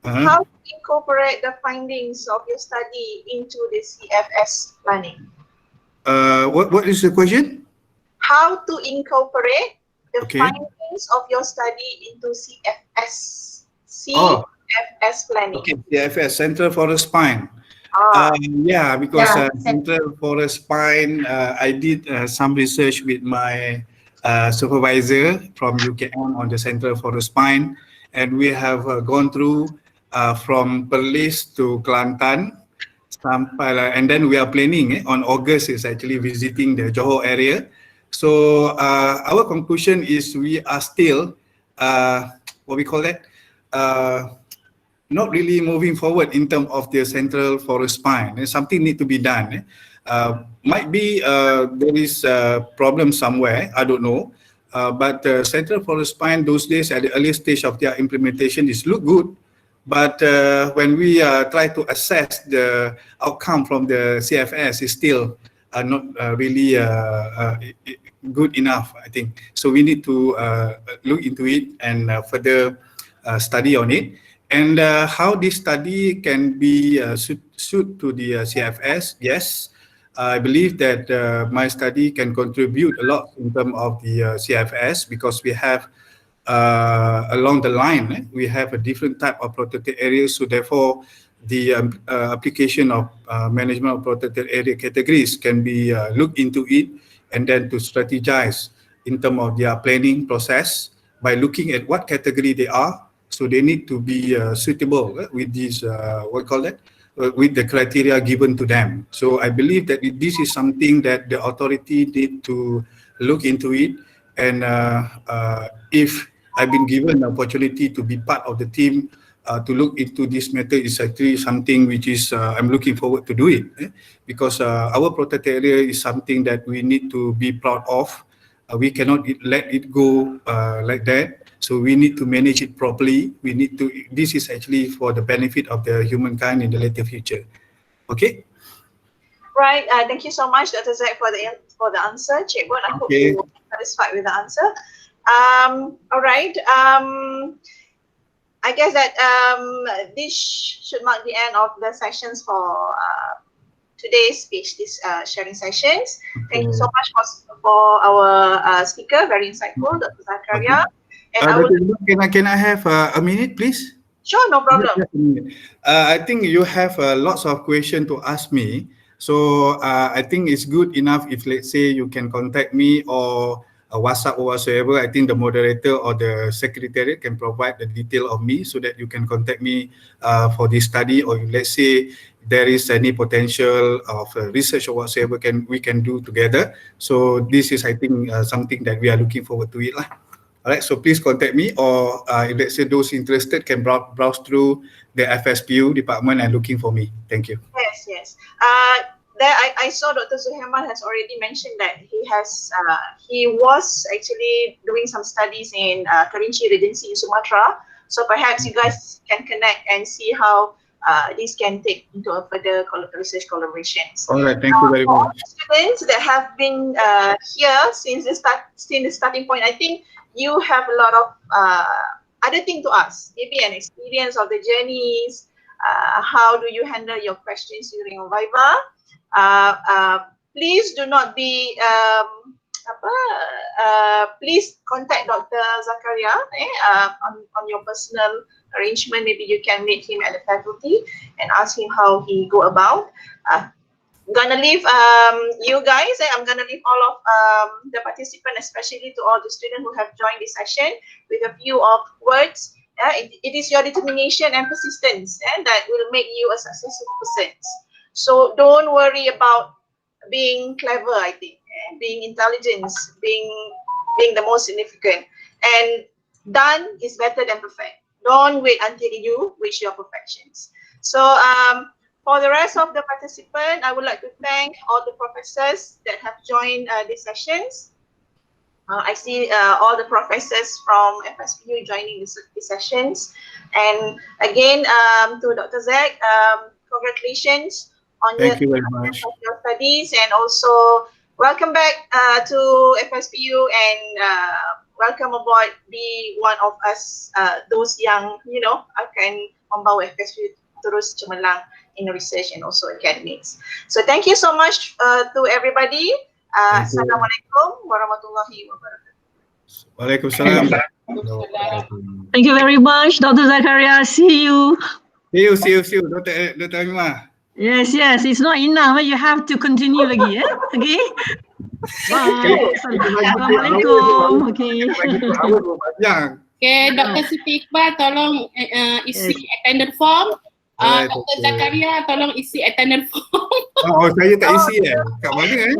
How to incorporate the findings of your study into the CFS planning? What is the question? How to incorporate the findings of your study into CFS Oh, CFS planning. okay, CFS, Central for the Spine. Yeah, because Central for the Spine, I did some research with my supervisor from UKM on the Central for the Spine, and we have gone through from Perlis to Kelantan, and then we are planning on August is actually visiting the Johor area. So our conclusion is we are still what we call that. Not really moving forward in terms of the central forest spine. And something need to be done. Might be there is a problem somewhere, I don't know. But central forest spine those days at the early stage of their implementation is look good. But when we try to assess the outcome from the CFS is still not really good enough, I think. So we need to look into it and further study on it. And how this study can be suited to the CFS, yes. I believe that my study can contribute a lot in terms of the CFS because we have along the line, we have a different type of protected areas. So therefore, the application of management of protected area categories can be looked into it and then to strategize in terms of their planning process by looking at what category they are. So they need to be suitable with these, what call it, with the criteria given to them. So I believe that this is something that the authority need to look into it. And if I've been given the opportunity to be part of the team to look into this matter, is actually something which is I'm looking forward to do it because our protected area is something that we need to be proud of. We cannot let it go like that. So we need to manage it properly. We need to. This is actually for the benefit of the humankind in the later future. Okay. Right. Thank you so much, Dr. Zak, for the answer. Cikgu, I hope you are satisfied with the answer. All right. I guess that this should mark the end of the sessions for today's PhD sharing sessions. Thank you so much for our speaker, very insightful, Dr. Zakaria. And can I have a minute, please? Sure, no problem. I think you have lots of questions to ask me. So I think it's good enough if, let's say, you can contact me or WhatsApp or whatsoever. I think the moderator or the secretariat can provide the detail of me so that you can contact me for this study, or let's say there is any potential of research or whatsoever we can do together. So this is, I think, something that we are looking forward to it lah. All right, so please contact me, or if let's say those interested can browse through the FSPU department and looking for me. Thank you. Yes, yes. There I saw Dr. Zuhairman has already mentioned that he was actually doing some studies in Kerinci Regency in Sumatra. So perhaps you guys can connect and see how this can take into a further research collaborations. All right, thank you very much. For all the students that have been here since the starting point, I think you have a lot of other things to ask, maybe an experience of the journeys. How do you handle your questions during your Viva? Please do not be, please contact Dr. Zakaria on your personal arrangement. Maybe you can meet him at the faculty and ask him how he go about. I'm gonna leave you guys. I'm gonna leave all of the participants, especially to all the students who have joined this session, with a few of words. It is your determination and persistence that will make you a successful person. So don't worry about being clever, I think, being intelligent, being the most significant. And done is better than perfect. Don't wait until you reach your perfections. So for the rest of the participants, I would like to thank all the professors that have joined these sessions. I see all the professors from FSPU joining these sessions. And again, to Dr. Zak, congratulations on your studies, and also welcome back to FSPU, and welcome aboard. Be one of us, those young, akan membawa FSPU terus cemerlang in research and also academics. So thank you so much to everybody. Assalamualaikum warahmatullahi wabarakatuh. Waalaikumsalam. Thank you very much, Dr. Zakaria. See you. See you, Dr. Amimah. Yes, it's not enough. You have to continue lagi, Okay. Bye. Assalamualaikum. Okay. Okay, Dr. Siti Iqbal tolong isi attendance form. Dr. Zakaria tolong isi attendance form. Saya tak isi kat mana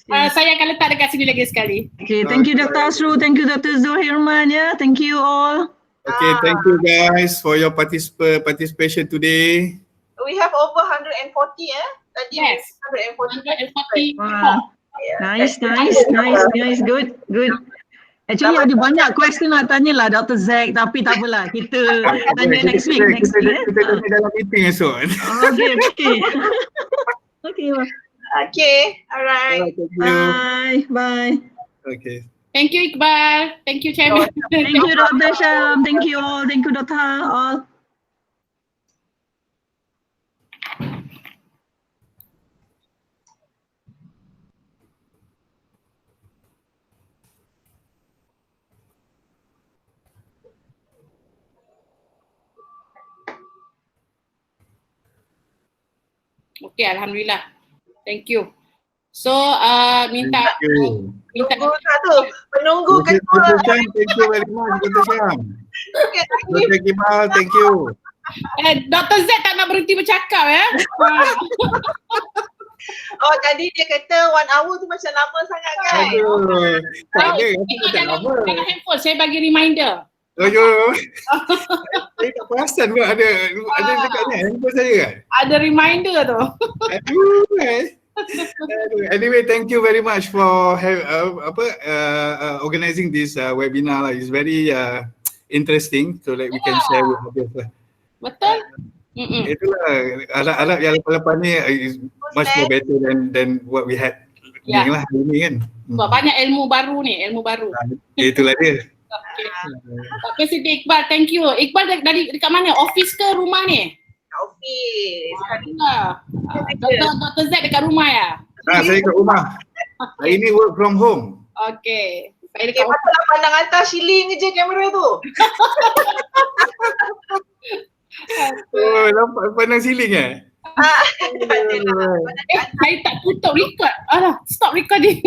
Yes. Saya akan letak dekat sini lagi sekali. Okay, thank you Dr. Asru, thank you Dr. Zohirman, thank you all. Okay, thank you guys for your participation today. We have over 140 Tadi Yes. 140. Wow. Nice, good. Actually ada banyak question nak tanya lah Dr. Zack, tapi tak apalah, kita tanya next week. Kita tanya dalam meeting esok. Okay. Okay, alright. Bye. Okay. Thank you Iqbal. Thank you Chairman. Thank you Dr. Syam, thank you all, thank you Dr. all. Okay, Alhamdulillah. Thank you. So, minta penunggu kedua. Thank you very much, Dr. Syam. Dr. Kimal, thank you. Dr. Z tak nak berhenti bercakap Oh, tadi dia kata 1 hour tu macam lama sangat kan? Jangan handphone, saya bagi reminder. Saya tak perasan pun ada dekatnya handphone saya kan? Ada reminder tu. Anyway, thank you very much for organizing this webinar. It's very interesting, so that we can share with others lah. Betul. Itulah alat yang lepas ni is much more better than what we had hari ni kan. Banyak ilmu baru ni, Itulah dia. Dr. Siti Iqbal, thank you. Iqbal dari dekat mana? Office ke rumah ni? Office. Dr. Z dekat rumah ya? Saya kat rumah. Hari ni work from home. Okay. Saya dekat patutlah pandang atas, siling je kamera tu. Nampak pandang siling saya tak tutup record. Stop recording.